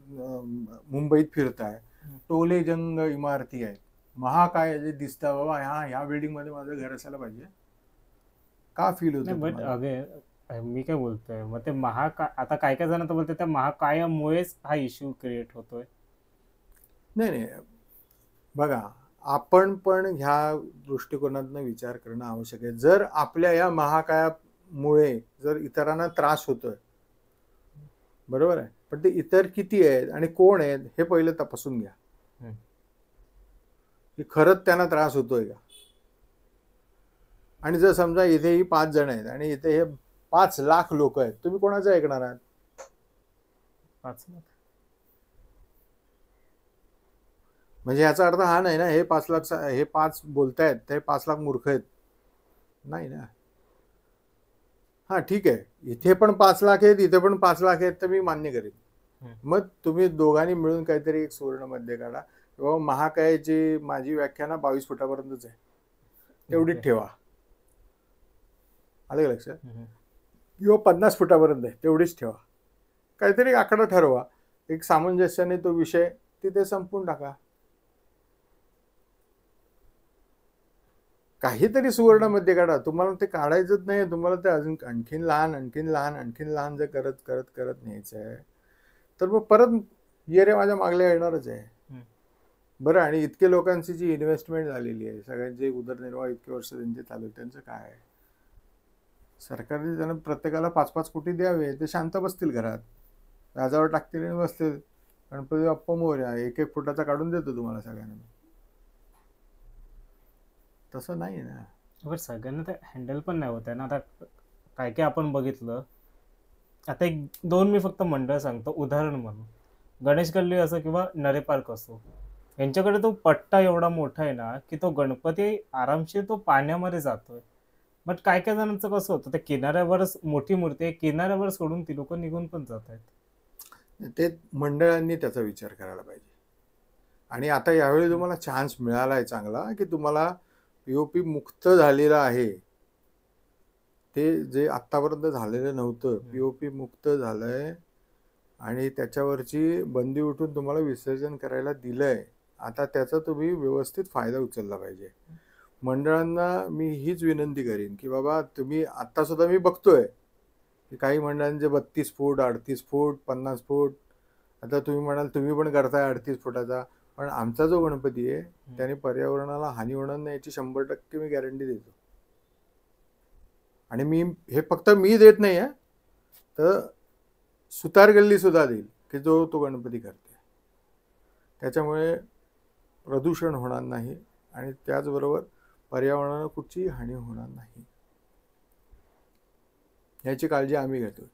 B: मुंबईत फिरताय, टोलेजंग इमारती आहेत. महाकाय जे दिसतं बाबा, ह्या बिल्डिंग मध्ये माझं घर असायला पाहिजे, का फील होतं?
A: बट अगे मी काय बोलतोय, मग ते आता काय काय जण तर बोलतात त्या महाकायामुळेच हा इश्यू क्रिएट होतोय.
B: नाही, बघा, आपण पण ह्या दृष्टिकोनातून विचार करणं आवश्यक आहे. जर आपल्या या महाकायामुळे जर इतरांना त्रास होतोय, बरोबर आहे, पण ते इतर किती आहेत आणि कोण आहेत हे पहिले तपासून घ्या की खरंच त्यांना त्रास होतोय का. आणि जर समजा इथेही 5 जण आहेत आणि इथे हे 5 लाख लोक आहेत, तुम्ही कोणाचं ऐकणार आहात?
A: 5 लाख
B: म्हणजे याचा अर्थ हा नाही ना हे 5 लाख, हे 5 बोलतायत ते 5 लाख मूर्ख आहेत, नाही ना. हा ठीक आहे, इथे पण 5 लाख आहेत, इथे पण 5 लाख आहेत, तर मी मान्य करेन. मग तुम्ही दोघांनी मिळून काहीतरी एक सुवर्ण मध्ये काढा. किंवा महाकायाची माझी व्याख्या ना 22 फुटापर्यंतच आहे, तेवढीच ठेवा. आलं लक्षात? किंवा 50 फुटापर्यंत आहे, तेवढीच ठेवा. काहीतरी आकडा ठरवा, एक सामंजस्याने तो विषय तिथे संपून टाका. काहीतरी सुवर्ण मध्ये काढा. तुम्हाला ते काढायचंच नाही, तुम्हाला ते अजून आणखीन लहान जर करत करत करत न्यायचं आहे, तर मग परत ये रे माझ्या मागल्या येणारच आहे. बरं, आणि इतके लोकांची जी इन्व्हेस्टमेंट झालेली आहे, सगळ्यांचे उदरनिर्वाह इतके वर्ष त्यांचे चालू, त्यांचं काय आहे? सरकारने त्यांना प्रत्येकाला 5-5 कोटी द्यावे, ते शांत बसतील घरात, व्याजावर टाकतील आणि बसतील. गणपती बाप्पा मोरया, 1-1 फुटाचा काढून देतो तुम्हाला सगळ्यांना. तसं नाही ना.
A: बरं, सगळ्यांना ते हँडल पण नाही होत आहे ना. आता काय काय आपण बघितलं, आता 1-2 मी फक्त मंडळ सांगतो उदाहरण म्हणून. गणेश गल्ली असो किंवा नरे पार्क असो, यांच्याकडे तो पट्टा एवढा मोठा आहे ना की तो गणपती आरामशीर तो पाण्यामध्ये जातोय. बट काय काय जणांचं कसं होतं, त्या किनाऱ्यावरच मोठी मूर्ती आहे, किनाऱ्यावर सोडून ती लोक निघून पण जात आहेत.
B: ते मंडळांनी त्याचा विचार करायला पाहिजे. आणि आता यावेळी तुम्हाला चान्स मिळाला आहे चांगला, की तुम्हाला पीओपी मुक्त झालेला आहे, ते जे आत्तापर्यंत झालेलं नव्हतं, पीओपी मुक्त झालंय आणि त्याच्यावरची बंदी उठून तुम्हाला विसर्जन करायला दिलंय. आता त्याचा तुम्ही व्यवस्थित फायदा उचलला पाहिजे. मंडळांना मी हीच विनंती करीन की बाबा तुम्ही आता सुद्धा मी बघतोय की काही मंडळांचे 32 फूट 38 फूट 50 फूट, आता तुम्ही म्हणाल तुम्ही पण करताय 38 फुटाचा, पण आमचा जो गणपती आहे त्याने पर्यावरणाला हानी होणार नाही याची 100% मी गॅरंटी देतो. आणि मी हे फक्त मी देत नाही आहे, तर सुतार गल्ली सुद्धा देईल की जो तो गणपती करते. त्याच्यामुळे प्रदूषण होणार नाही आणि त्याचबरोबर पर्यावरणाला कुठचीही हानी होणार नाही याची काळजी आम्ही घेतो.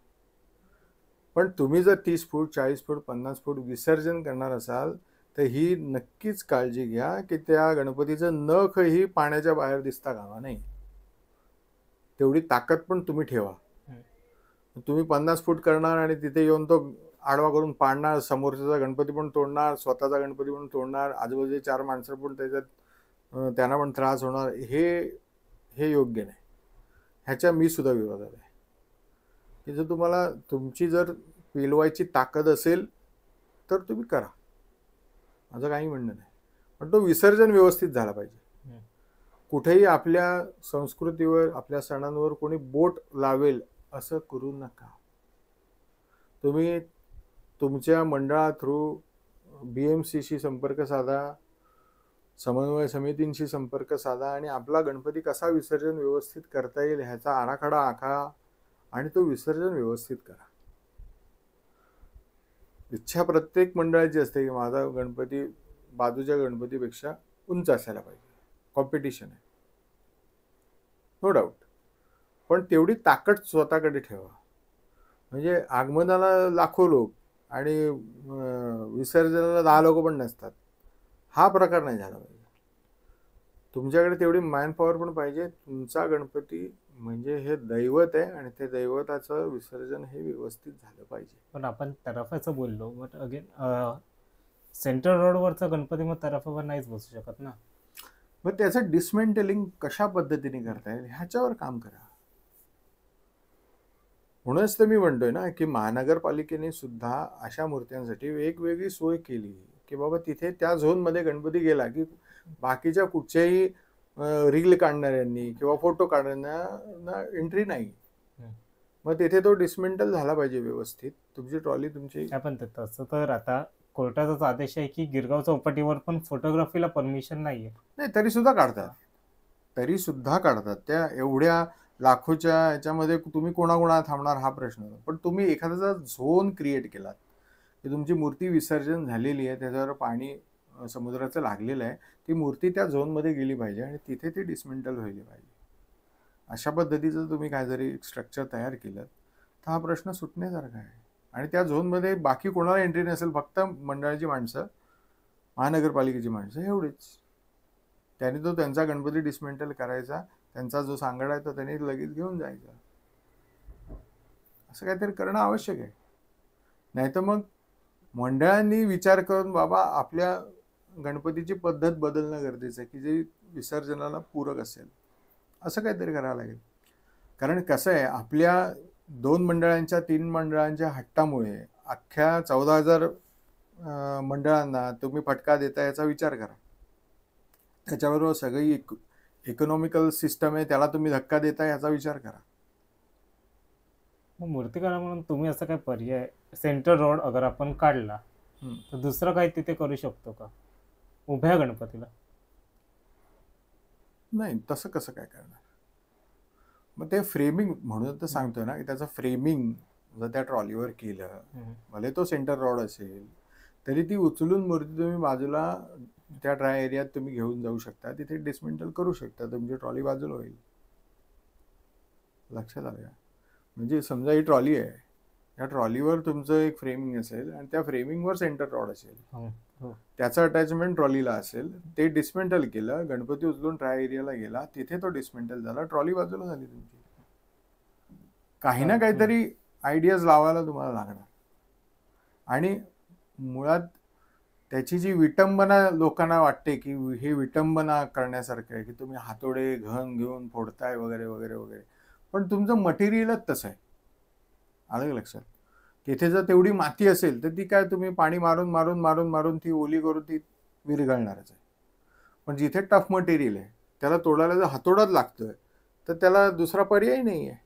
B: पण तुम्ही जर 30 फूट 40 फूट 50 फूट विसर्जन करणार असाल तर ही नक्कीच काळजी घ्या की त्या गणपतीचं नखही पाण्याच्या बाहेर दिसता कामा नाही. तेवढी ताकद पण तुम्ही ठेवा. तुम्ही 50 फूट करणार आणि तिथे येऊन तो आडवा करून पाडणार, समोरचा गणपती पण तोडणार, स्वतःचा गणपती पण तोडणार, आजूबाजूचे 4 माणसं पण त्याच्यात त्यांना पण त्रास होणार, हे योग्य नाही. ह्याच्या मी सुद्धा विरोधात आहे की जर तुम्हाला तुमची जर पेलवायची ताकद असेल तर तुम्ही करा, माझं काही म्हणणं नाही, पण तो विसर्जन व्यवस्थित झाला पाहिजे. कुठेही आपल्या संस्कृतीवर आपल्या सणांवर कोणी बोट लावेल असं करू नका. तुम्ही तुमच्या मंडळा थ्रू BMCशी संपर्क साधा, समन्वय समितींशी संपर्क साधा आणि आपला गणपती कसा विसर्जन व्यवस्थित करता येईल ह्याचा आराखडा आखा आणि तो विसर्जन व्यवस्थित करा. इच्छा प्रत्येक मंडळाची असते की माझा गणपती बाजूच्या गणपतीपेक्षा उंच असायला पाहिजे. कॉम्पिटिशन आहे, नो डाऊट, पण तेवढी ताकद स्वतःकडे ठेवा. म्हणजे आगमनाला लाखो लोक आणि विसर्जनाला 10 लोक पण नसतात, हा प्रकार नाही झाला पाहिजे. तुमच्याकडे तेवढी मॅनपॉवर पण पाहिजे. तुमचा गणपती म्हणजे हे दैवत आहे आणि ते दैवताचं विसर्जन हे व्यवस्थित झालं पाहिजे.
A: पण आपण तराफ्याचं बोललो, बट अगेन सेंट्रल रोडवरचा गणपती मग तराफ्यावर नाहीच बसू शकत ना.
B: मग त्याचं डिसमेंटलिंग कशा पद्धतीने करता येईल ह्याच्यावर काम करा. म्हणूनच तर मी म्हणतोय ना की महानगरपालिकेने सुद्धा अशा मूर्त्यांसाठी वेगवेगळी सोय केली की बाबा तिथे त्या झोनमध्ये गणपती गेला की बाकीच्या कुठच्याही रील काढणाऱ्यांनी किंवा फोटो काढणाऱ्यांना एंट्री नाही. मग तिथे तो डिसमेंटल झाला पाहिजे व्यवस्थित. तुमची ट्रॉली तुमची
A: पण तसं तर आता कोर्टाचाच आदेश आहे की गिरगाव चौपाटीवर पण फोटोग्राफीला परमिशन नाहीये.
B: नाही, तरी सुद्धा काढतात त्या एवढ्या लाखोच्या याच्यामध्ये तुम्ही कोणाकोणा थांबणार हा प्रश्न. पण तुम्ही एखाद्याचा झोन क्रिएट केलात की तुमची मूर्ती विसर्जन झालेली आहे, त्याच्यावर पाणी समुद्राचं लागलेलं आहे, ती मूर्ती त्या झोनमध्ये गेली पाहिजे आणि तिथे ती डिसमेंटल व्हायला पाहिजे. अशा पद्धतीचं तुम्ही काय जरी स्ट्रक्चर तयार केलं तर हा प्रश्न सुटण्यासारखा आहे. आणि त्या झोनमध्ये बाकी कोणाला एंट्री नसेल, फक्त मंडळाची माणसं, महानगरपालिकेची माणसं एवढीच. त्यांनी तो त्यांचा गणपती डिसमेंटल करायचा, त्यांचा जो सांगाडा आहे तो त्यांनी लगेच घेऊन जायचा. असं काहीतरी करणं आवश्यक आहे. नाही तर मग मंडळांनी विचार करून बाबा आपल्या गणपतीची पद्धत बदलणं गरजेचं आहे की जे विसर्जनाला पूरक असेल, असं काहीतरी करावं लागेल. कारण कसं आहे, आपल्या 2 मंडळांच्या 3 मंडळांच्या हट्टामुळे अख्ख्या 14,000 मंडळांना तुम्ही फटका देता याचा विचार करा. त्याच्याबरोबर सगळी इकॉनॉमिकल सिस्टम आहे त्याला तुम्ही धक्का देता याचा विचार करा.
A: मग मूर्तिकला म्हणून तुम्ही असं काय पर्याय, सेंट्रल रोड अगर आपण काढला तर दुसरं काही तिथे करू शकतो का उभ्या गणपतीला?
B: नाही, तसं कसं काय करणार. मग ते फ्रेमिंग म्हणून तर सांगतोय ना की त्याचं फ्रेमिंग जर त्या ट्रॉलीवर केलं, भले तो सेंटर रोड असेल तरी ती उचलून मूर्ती तुम्ही बाजूला त्या ड्राय एरियात तुम्ही घेऊन जाऊ शकता, तिथे डिसमेंटल करू शकता, तुमची ट्रॉली बाजूला होईल. लक्षात आलं का? म्हणजे समजा ही ट्रॉली आहे, या ट्रॉलीवर तुमचं एक फ्रेमिंग असेल आणि त्या फ्रेमिंगवर सेंटर रॉड असेल, त्याचं अटॅचमेंट ट्रॉलीला असेल, ते डिसमेंटल केलं, गणपती उचलून ड्राय एरियाला गेला, तिथे तो डिसमेंटल झाला, ट्रॉली बाजूला झाली तुमची. काही ना काहीतरी आयडियाज लावायला तुम्हाला लागणार. आणि मुळात त्याची जी विटंबना लोकांना वाटते की हे विटंबना करण्यासारखं आहे की तुम्ही हातोडे घन घेऊन फोडताय वगैरे वगैरे वगैरे, पण तुमचं मटेरियलच तसं आहे. आलं का लक्षात? तिथे जर तेवढी माती असेल तर ती काय तुम्ही पाणी मारून मारून मारून मारून ती ओली करून ती विरघळणारच आहे. पण जिथे टफ मटेरियल आहे त्याला तोडायला जर हातोडाच लागतोय तर त्याला दुसरा पर्याय नाही आहे.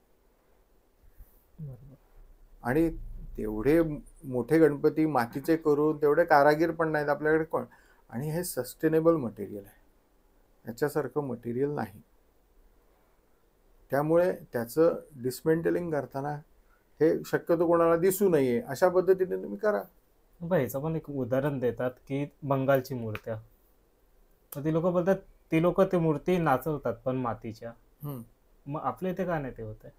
B: आणि तेवढे मोठे गणपती मातीचे करून तेवढे कारागीर पण नाहीत आपल्याकडे कोण. आणि हे सस्टेनेबल मटेरियल आहे, याच्यासारखं मटेरियल नाही. त्यामुळे त्याचं डिस्मेंटलिंग करताना हे शक्यतो कोणाला दिसू नये अशा पद्धतीने तुम्ही करा.
A: ह्याचं पण एक उदाहरण देतात की बंगालची मूर्त्या, तर ती लोक बोलतात ती लोक ते मूर्ती नाचवतात पण मातीच्या. मग आपल्या इथे का नाही ते होत आहे?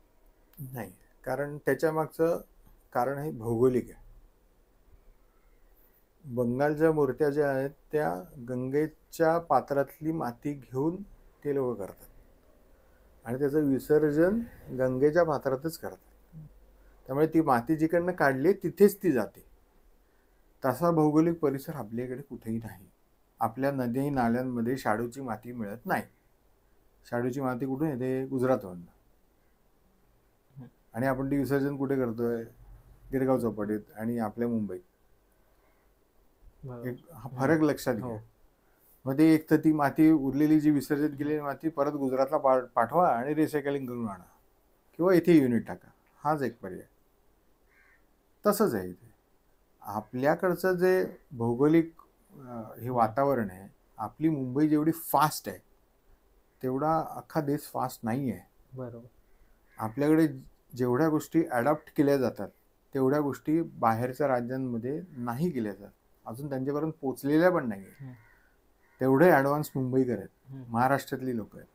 B: नाही, कारण त्याच्या मागचं कारण हे भौगोलिक आहे. बंगालच्या मूर्त्या ज्या आहेत त्या गंगेच्या पात्रातली माती घेऊन ते लोक करतात आणि त्याचं विसर्जन गंगेच्या पात्रातच करतात. त्यामुळे ती माती जिकडनं काढली तिथेच ती जाते. तसा भौगोलिक परिसर आपल्याकडे कुठेही नाही. आपल्या नदी नाल्यांमध्ये शाडूची माती मिळत नाही. शाडूची माती कुठून येते? गुजरातमधून. आणि आपण ती विसर्जन कुठे करतोय? गिरगाव चौपाटीत आणि आपल्या मुंबईत. हा फरक लक्षात घ्या. मग ते एक तर ती माती उरलेली जी विसर्जित केलेली माती परत गुजरातला पाठवा आणि रिसायकलिंग करून आणा किंवा इथे युनिट टाका, हाच एक पर्याय. तसंच आहे इथे. आपल्याकडचं जे भौगोलिक हे वातावरण आहे, आपली मुंबई जेवढी फास्ट आहे तेवढा अख्खा देश फास्ट नाही आहे.
A: बरोबर.
B: आपल्याकडे जेवढ्या गोष्टी ॲडॉप्ट केल्या जातात तेवढ्या गोष्टी बाहेरच्या राज्यांमध्ये नाही केल्या जातात, अजून त्यांच्यापर्यंत पोचलेल्या पण नाही आहेत. तेवढे ॲडव्हान्स मुंबईकर आहेत, महाराष्ट्रातली लोक आहेत.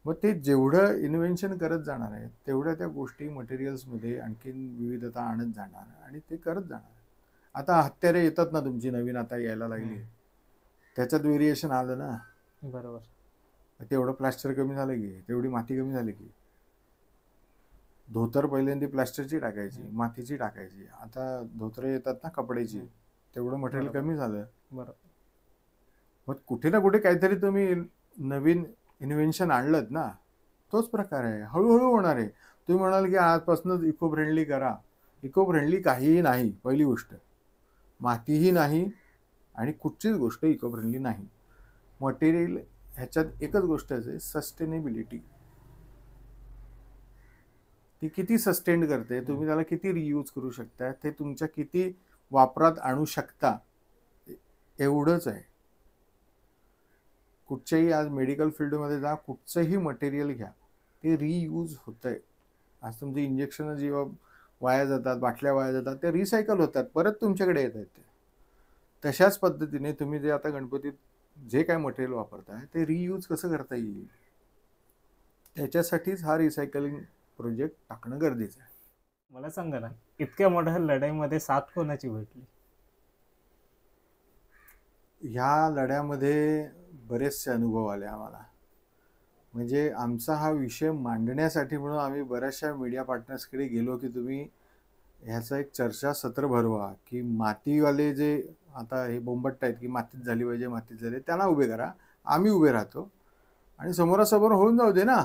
B: मग ते जेवढं इन्व्हेन्शन करत जाणार आहेत तेवढ्या त्या गोष्टी मटेरियल्समध्ये आणखीन विविधता आणत जाणार आणि ते करत जाणार. आता हत्यारे येतात ना तुमची नवीन आता यायला लागली, त्याच्यात व्हेरिएशन आलं ना.
A: बरोबर.
B: तेवढं प्लास्टर कमी झालं की, तेवढी माती कमी झाली की. धोतर पहिल्यांदा प्लास्टरची टाकायची, मातीची टाकायची. आता धोतर येतात ना कपड्याची, तेवढं मटेरियल कमी झालं.
A: बरोबर.
B: मग कुठे ना कुठे काहीतरी तुम्ही नवीन इन्व्हेन्शन आणलं ना, तोच प्रकार आहे. हळूहळू होणार आहे. तुम्ही म्हणाल की आजपासूनच इको फ्रेंडली करा. इको फ्रेंडली काहीही नाही. पहिली गोष्ट मातीही नाही आणि कुठचीच गोष्ट इको फ्रेंडली नाही. मटेरियल ह्याच्यात एकच गोष्ट आहे, सस्टेनेबिलिटी. ती किती सस्टेन करते, तुम्ही त्याला किती रियूज करू शकता, ते तुमच्या किती वापरात आणू शकता, एवढंच आहे. कुठच्याही आज मेडिकल फील्डमध्ये जा, कुठचंही मटेरियल घ्या, ते रियूज होतंय. आज तुमची इंजेक्शन जेव्हा वाया जातात, बाटल्या वाया जातात, ते रिसायकल होतात, परत तुमच्याकडे येत आहेत. तशाच पद्धतीने तुम्ही जे आता गणपतीत जे काय मटेरियल वापरताय ते रियूज कसं करता येईल, त्याच्यासाठीच हा रिसायकलिंग प्रोजेक्ट टाकणं गरजेचं आहे.
A: मला सांगा ना, इतक्या मोठ्या लढाईमध्ये साथ कोणाची भेटली?
B: ह्या लढ्यामध्ये बरेचसे अनुभव आले आम्हाला. म्हणजे आमचा हा विषय मांडण्यासाठी म्हणून आम्ही बऱ्याचशा मीडिया पार्टनर्सकडे गेलो की तुम्ही ह्याचं एक चर्चासत्र भरवा, की मातीवाले जे आता हे बोंबट्ट आहेत की मातीत झाली पाहिजे, मातीत झाली, त्यांना उभे करा, आम्ही उभे राहतो आणि समोरासमोर होऊन जाऊ दे ना,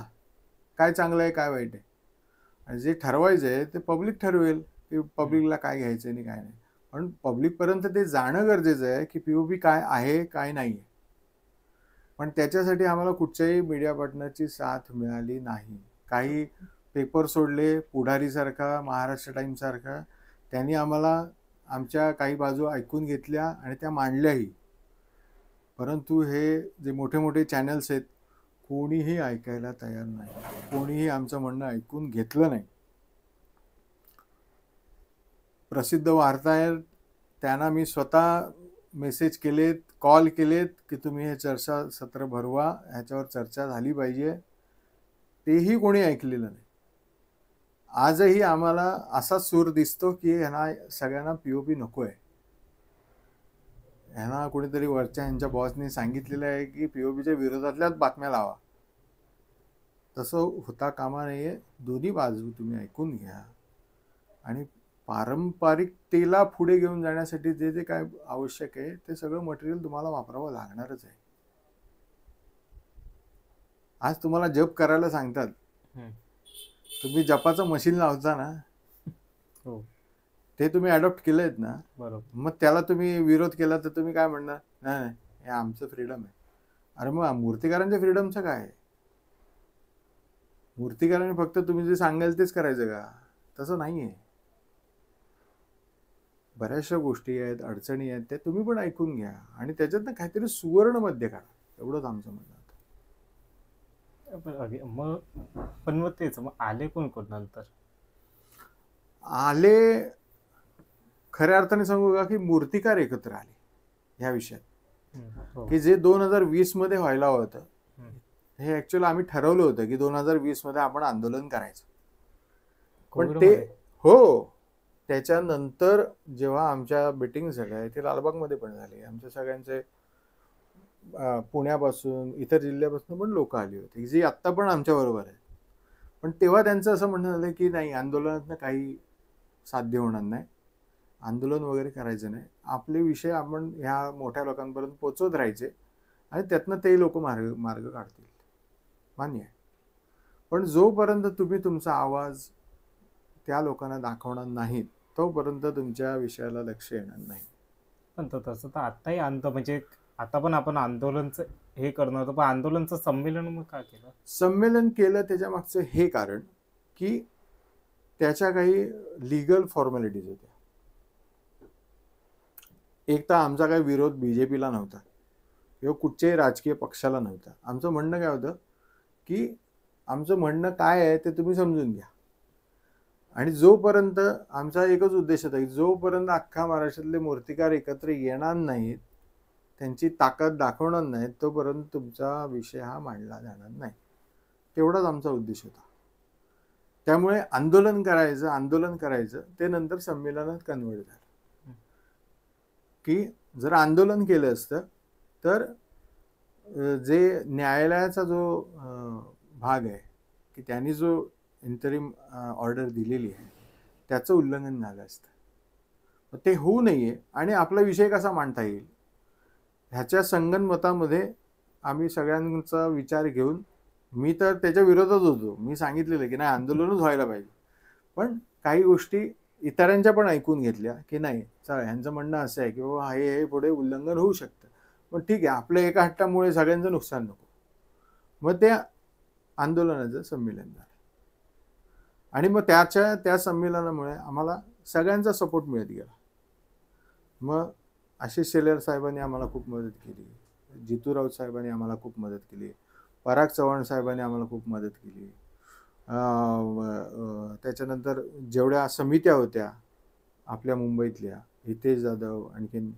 B: काय चांगलं आहे काय वाईट आहे. आणि जे ठरवायचं आहे ते पब्लिक ठरवेल की पब्लिकला काय घ्यायचं आणि काय नाही. पण पब्लिकपर्यंत ते जाणं गरजेचं आहे की पीओपी काय आहे काय नाही आहे. पण त्याच्यासाठी आम्हाला कुठच्याही मीडिया पार्टनरची साथ मिळाली नाही. काही पेपर सोडले, पुढारीसारखा, महाराष्ट्र टाइम्ससारखा, त्यांनी आम्हाला आमच्या काही बाजू ऐकून घेतल्या आणि त्या मांडल्याही. परंतु हे जे मोठे मोठे चॅनल्स आहेत कोणीही ऐकायला तयार नाही, कोणीही आमचं म्हणणं ऐकून घेतलं नाही. प्रसिद्ध वार्ताहर त्यांना मी स्वतः मेसेज केलेत, कॉल केलेत की तुम्ही हे चर्चासत्र भरवा, ह्याच्यावर चर्चा झाली पाहिजे, तेही कोणी ऐकलेलं नाही. आजही आम्हाला असा सूर दिसतो की ह्यांना सगळ्यांना पीओपी नको आहे. ह्यांना कोणीतरी वरच्या ह्यांच्या बॉसने सांगितलेलं आहे की पीओपीच्या विरोधातल्याच बातम्या लावा. तसं होता कामा नये. दोन्ही बाजू तुम्ही ऐकून घ्या आणि पारंपरिकतेला पुढे घेऊन जाण्यासाठी जे जे काय आवश्यक आहे ते सगळं मटेरियल तुम्हाला वापरावं लागणारच आहे. आज तुम्हाला जप करायला सांगतात तुम्ही जपाचं मशीन लावता ना,
A: हो,
B: ते तुम्ही अडॉप्ट केलंयत ना,
A: बरोबर.
B: मग त्याला तुम्ही विरोध केला तर तुम्ही काय म्हणणार? नाही नाही, हे आमचं फ्रीडम आहे. अरे मग मूर्तिकारांच्या फ्रीडमचं काय आहे? मूर्तिकारांनी फक्त तुम्ही जे सांगाल तेच करायचं का? तसं नाही आहे. बऱ्याचशा गोष्टी आहेत, अडचणी आहेत, त्या तुम्ही पण ऐकून घ्या आणि त्याच्यातनं काहीतरी सुवर्ण मध्य काढा. एवढंच आमचं म्हणणं होतं.
A: मग तेच मग आले कोण नंतर?
B: आले, खऱ्या अर्थाने सांगू का, की मूर्तिकार एकत्र आले ह्या विषयात,
A: हो.
B: की जे 2020 मध्ये व्हायला होतं.
A: हम्म.
B: हे ऍक्च्युअली आम्ही ठरवलं होतं की 2020 मध्ये आपण आंदोलन करायचं. पण ते
A: कोविडमध्ये?
B: हो, त्याच्यानंतर जेव्हा आमच्या मीटिंग झाल्या, ते लालबागमध्ये पण झाले. आमच्या सगळ्यांचे पुण्यापासून इतर जिल्ह्यापासून पण लोक आली होती, जी आत्ता पण आमच्या बरोबर आहे. पण तेव्हा त्यांचं असं म्हणणं झालं की नाही, आंदोलनातनं काही साध्य होणार नाही, आंदोलन वगैरे करायचं नाही, आपले विषय आपण ह्या मोठ्या लोकांपर्यंत पोचवत राहायचे आणि त्यातनं ते लोक मार्ग काढतील. मान्य आहे. पण जोपर्यंत तुम्ही तुमचा आवाज त्या लोकांना दाखवणार नाहीत, तोपर्यंत तुमच्या विषयाला लक्ष येणार नाही.
A: पण तसं तर आताही म्हणजे आता पण आपण आंदोलनचं हे करणार होतं, पण आंदोलनचं संमेलन मग का केलं?
B: संमेलन केलं त्याच्या मागचं हे कारण की त्याच्या काही लिगल फॉर्मॅलिटीज होत्या. एक तर आमचा काही विरोध बीजेपीला नव्हता किंवा कुठच्याही राजकीय पक्षाला नव्हता. आमचं म्हणणं काय होतं की आमचं म्हणणं काय आहे ते तुम्ही समजून घ्या. आणि जोपर्यंत आमचा एकच उद्देश होता की जोपर्यंत अख्खा महाराष्ट्रातले मूर्तिकार एकत्र येणार नाहीत, त्यांची ताकद दाखवणार नाहीत, तोपर्यंत तुमचा विषय हा मांडला जाणार नाही. तेवढाच आमचा उद्देश होता. त्यामुळे आंदोलन करायचं ते नंतर संमेलनात कन्वर्ट झालं. की जर आंदोलन केलं असतं तर जे न्यायालयाचा जो भाग आहे की त्यांनी जो इंटरिम ऑर्डर दिलेली आहे त्याचं उल्लंघन झालं असतं. ते होऊ नये आणि आपला विषय कसा मांडता येईल ह्याच्या संगनमतामध्ये आम्ही सगळ्यांचा विचार घेऊन, मी तर त्याच्या विरोधात होतो. मी सांगितलेलं की नाही, आंदोलनच व्हायला पाहिजे. पण काही गोष्टी इतरांच्या पण ऐकून घेतल्या की नाही, चला ह्यांचं म्हणणं असं आहे की बाबा हे पुढे उल्लंघन होऊ शकतं, पण ठीक आहे, आपल्या एका हट्टामुळे सगळ्यांचं नुकसान नको. मग त्या आंदोलनाचं संमेलन झालं आणि मग त्या संमेलनामुळे आम्हाला सगळ्यांचा सपोर्ट मिळत गेला. मग आशिष शेलार साहेबांनी आम्हाला खूप मदत केली, जितू राऊत साहेबांनी आम्हाला खूप मदत केली, पराग चव्हाण साहेबांनी आम्हाला खूप मदत केली. त्याच्यानंतर जेवढ्या समित्या होत्या आपल्या मुंबईतल्या, हितेश जाधव, आणखीन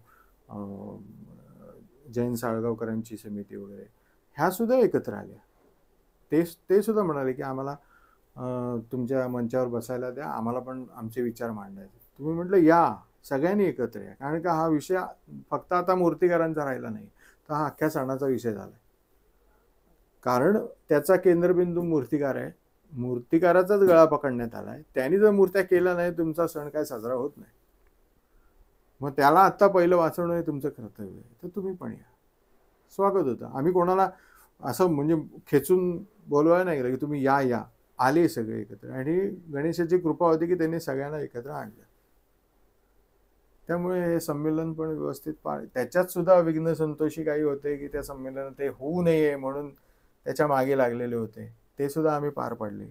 B: जयंत साळगावकरांची समिती वगैरे, ह्या सुद्धा एकत्र आल्या. ते सुद्धा म्हणाले की आम्हाला तुमच्या मंचावर बसायला द्या, आम्हाला पण आमचे विचार मांडायचे. तुम्ही म्हटलं या, सगळ्यांनी एकत्र या, कारण का हा विषय फक्त आता मूर्तिकारांचा राहिला नाही, तर हा अख्ख्या सणाचा विषय झाला. कारण त्याचा केंद्रबिंदू मूर्तिकार आहे, मूर्तिकाराचाच गळा पकडण्यात आलाय. त्यांनी जर मूर्त्या केल्या नाही, तुमचा सण काय साजरा होत नाही. मग त्याला आत्ता पहिलं वाचवणं हे तुमचं कर्तव्य आहे, तर तुम्ही पण या. स्वागत होतं. आम्ही कोणाला असं म्हणजे खेचून बोलवायला नाही गेलं की तुम्ही या. आले सगळे एकत्र आणि गणेशाची कृपा होती की त्यांनी सगळ्यांना एकत्र आणलं. त्यामुळे हे संमेलन पण व्यवस्थित त्याच्यात सुद्धा विघ्न संतोषी काही होते की त्या संमेलनात ते होऊ नये म्हणून त्याच्या मागे लागलेले होते, ते सुद्धा आम्ही पार पाडले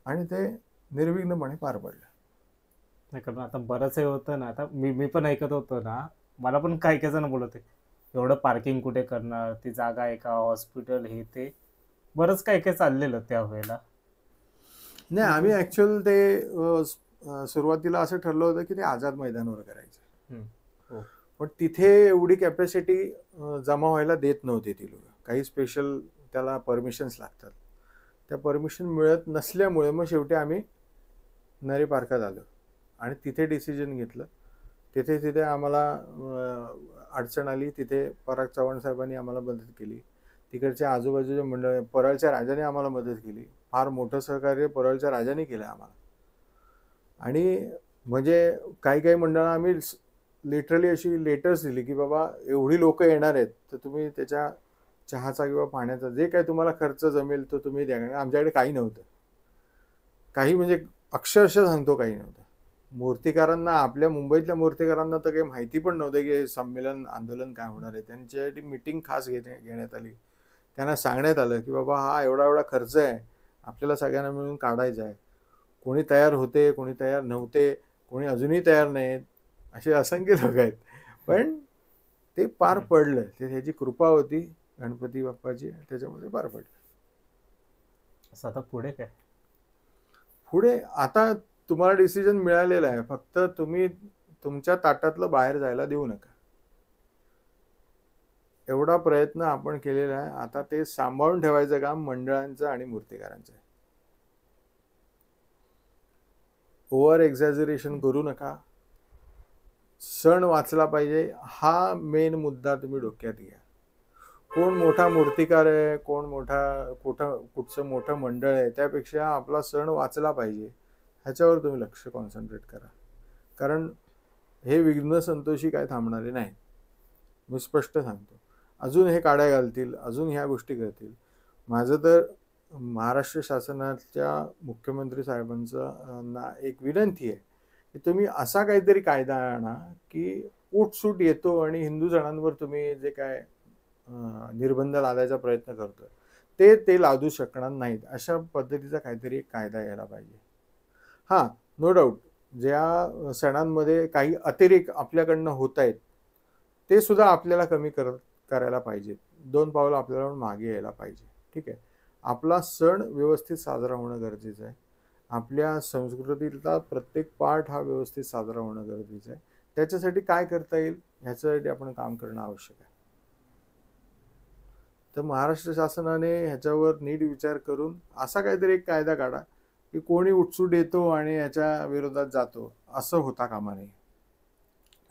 B: आणि ते निर्विघ्नपणे पार पडलं.
A: नाही, कारण आता बरंच हे होतं ना, आता मी पण ऐकत होतो ना, मला पण काही जण बोलत एवढं पार्किंग कुठे करणार, ती जागा आहे का, हॉस्पिटल, हे ते बरंच काय चाललेलं त्या वेळेला.
B: नाही, आम्ही ऍक्च्युअल ते सुरुवातीला असं ठरलं होतं की ते आझाद मैदानावर करायचं. पण तिथे एवढी कॅपॅसिटी जमा व्हायला देत नव्हते ती लोक. काही स्पेशल त्याला परमिशन्स लागतात, त्या परमिशन मिळत नसल्यामुळे मग शेवटी आम्ही नरे पार्कात आलो आणि तिथे डिसिजन घेतलं. तिथे आम्हाला अडचण आली, तिथे पराग चव्हाण साहेबांनी आम्हाला मदत केली, तिकडच्या आजूबाजूच्या मंडळ, परळच्या राजाने आम्हाला मदत केली, फार मोठं सहकार्य परळच्या राजाने केलं आम्हाला. आणि म्हणजे काही मंडळांना आम्ही लिटरली अशी लेटर्स दिली की बाबा एवढी लोक येणार आहेत, तर तुम्ही त्याच्या चहाचा किंवा पाण्याचा जे काही तुम्हाला खर्च जमेल तो तुम्ही द्या. आमच्याकडे काही नव्हतं, काही म्हणजे अक्षरशः सांगतो काही नव्हतं. मूर्तिकारांना, आपल्या मुंबईतल्या मूर्तिकारांना तर काही माहिती पण नव्हतं की हे संमेलन आंदोलन काय होणार आहे. त्यांच्यासाठी मीटिंग खास घेण्यात आली. त्यांना सांगण्यात आलं की बाबा हा एवढा एवढा खर्च आहे, आपल्याला सगळ्यांना मिळून काढायचा आहे. कोणी तयार होते, कोणी तयार नव्हते, कोणी अजूनही तयार नाहीत, असे असंख्य लोक आहेत. पण ते पार पडलं. ते त्याची कृपा होती गणपती बाप्पाची, त्याच्यामध्ये पार पडलं.
A: असं आता पुढे काय?
B: पुढे आता तुम्हाला डिसिजन मिळालेला आहे, फक्त तुम्ही तुमच्या ताटातलं बाहेर जायला देऊ नका. एवढा प्रयत्न आपण केलेला आहे. आता ते सांभाळून ठेवायचं काम मंडळांचं आणि मूर्तिकारांचं आहे. ओव्हर एक्झॅजरेशन करू नका. सण वाचला पाहिजे हा मेन मुद्दा तुम्ही डोक्यात घ्या. कोण मोठा मूर्तिकार आहे, कोण मोठा कुठचं मोठं मंडळ आहे, त्यापेक्षा आपला सण वाचला पाहिजे ह्याच्यावर तुम्ही लक्ष कॉन्सन्ट्रेट करा. कारण हे विघ्न संतोषी काय थांबणारे नाही, मी स्पष्ट सांगतो. अजून हे काड्या घालतील, अजून ह्या गोष्टी करतील. माझं तर महाराष्ट्र शासनाच्या मुख्यमंत्री साहेबांना एक विनंती आहे की तुम्ही असा काहीतरी कायदा आणा की उठसूट येतो आणि हिंदू सणांवर तुम्ही जे काय निर्बंध लादायचा प्रयत्न करतोय ते लादू शकणार नाहीत, अशा पद्धतीचा काहीतरी एक कायदा यायला पाहिजे. हां, नो डाऊट ज्या सणांमध्ये काही अतिरेक आपल्याकडनं होत आहेत ते सुद्धा आपल्याला कमी करायला पाहिजेत. 2 पावलं आपल्याला मागे यायला पाहिजे. ठीक आहे, आपला सण व्यवस्थित साजरा होणं गरजेचं आहे. आपल्या संस्कृतीचा प्रत्येक पार्ट हा व्यवस्थित साजरा होणं गरजेचं आहे. त्याच्यासाठी काय करता येईल ह्याच्यासाठी आपण काम करणं आवश्यक आहे. तर महाराष्ट्र शासनाने ह्याच्यावर नीट विचार करून असा काहीतरी एक कायदा काढा की कोणी उठसूट येतो आणि याच्या विरोधात जातो असं होता कामा नये.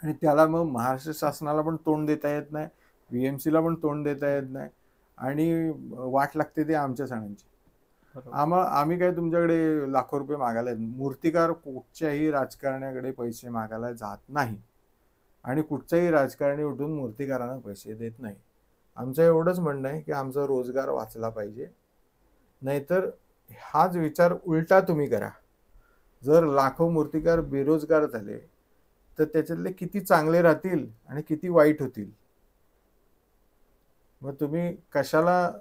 B: आणि त्याला मग महाराष्ट्र शासनाला पण तोंड देता येत नाही, VMCला पण तोंड देता येत नाही, आणि वाट लागते ते आमच्या सणांची. आम्ही काय तुमच्याकडे लाखो रुपये मागायला, मूर्तिकार कुठच्याही राजकारण्याकडे पैसे मागायला जात नाही आणि कुठचाही राजकारणी उठून मूर्तिकारांना पैसे देत नाही. आमचं एवढंच म्हणणं आहे की आमचा रोजगार वाचला पाहिजे. नाहीतर हाच विचार उलटा तुम्ही करा. जर लाखो मूर्तिकार बेरोजगार झाले तर त्याच्यातले किती चांगले राहतील आणि किती वाईट होतील. मग तुम्ही कशाला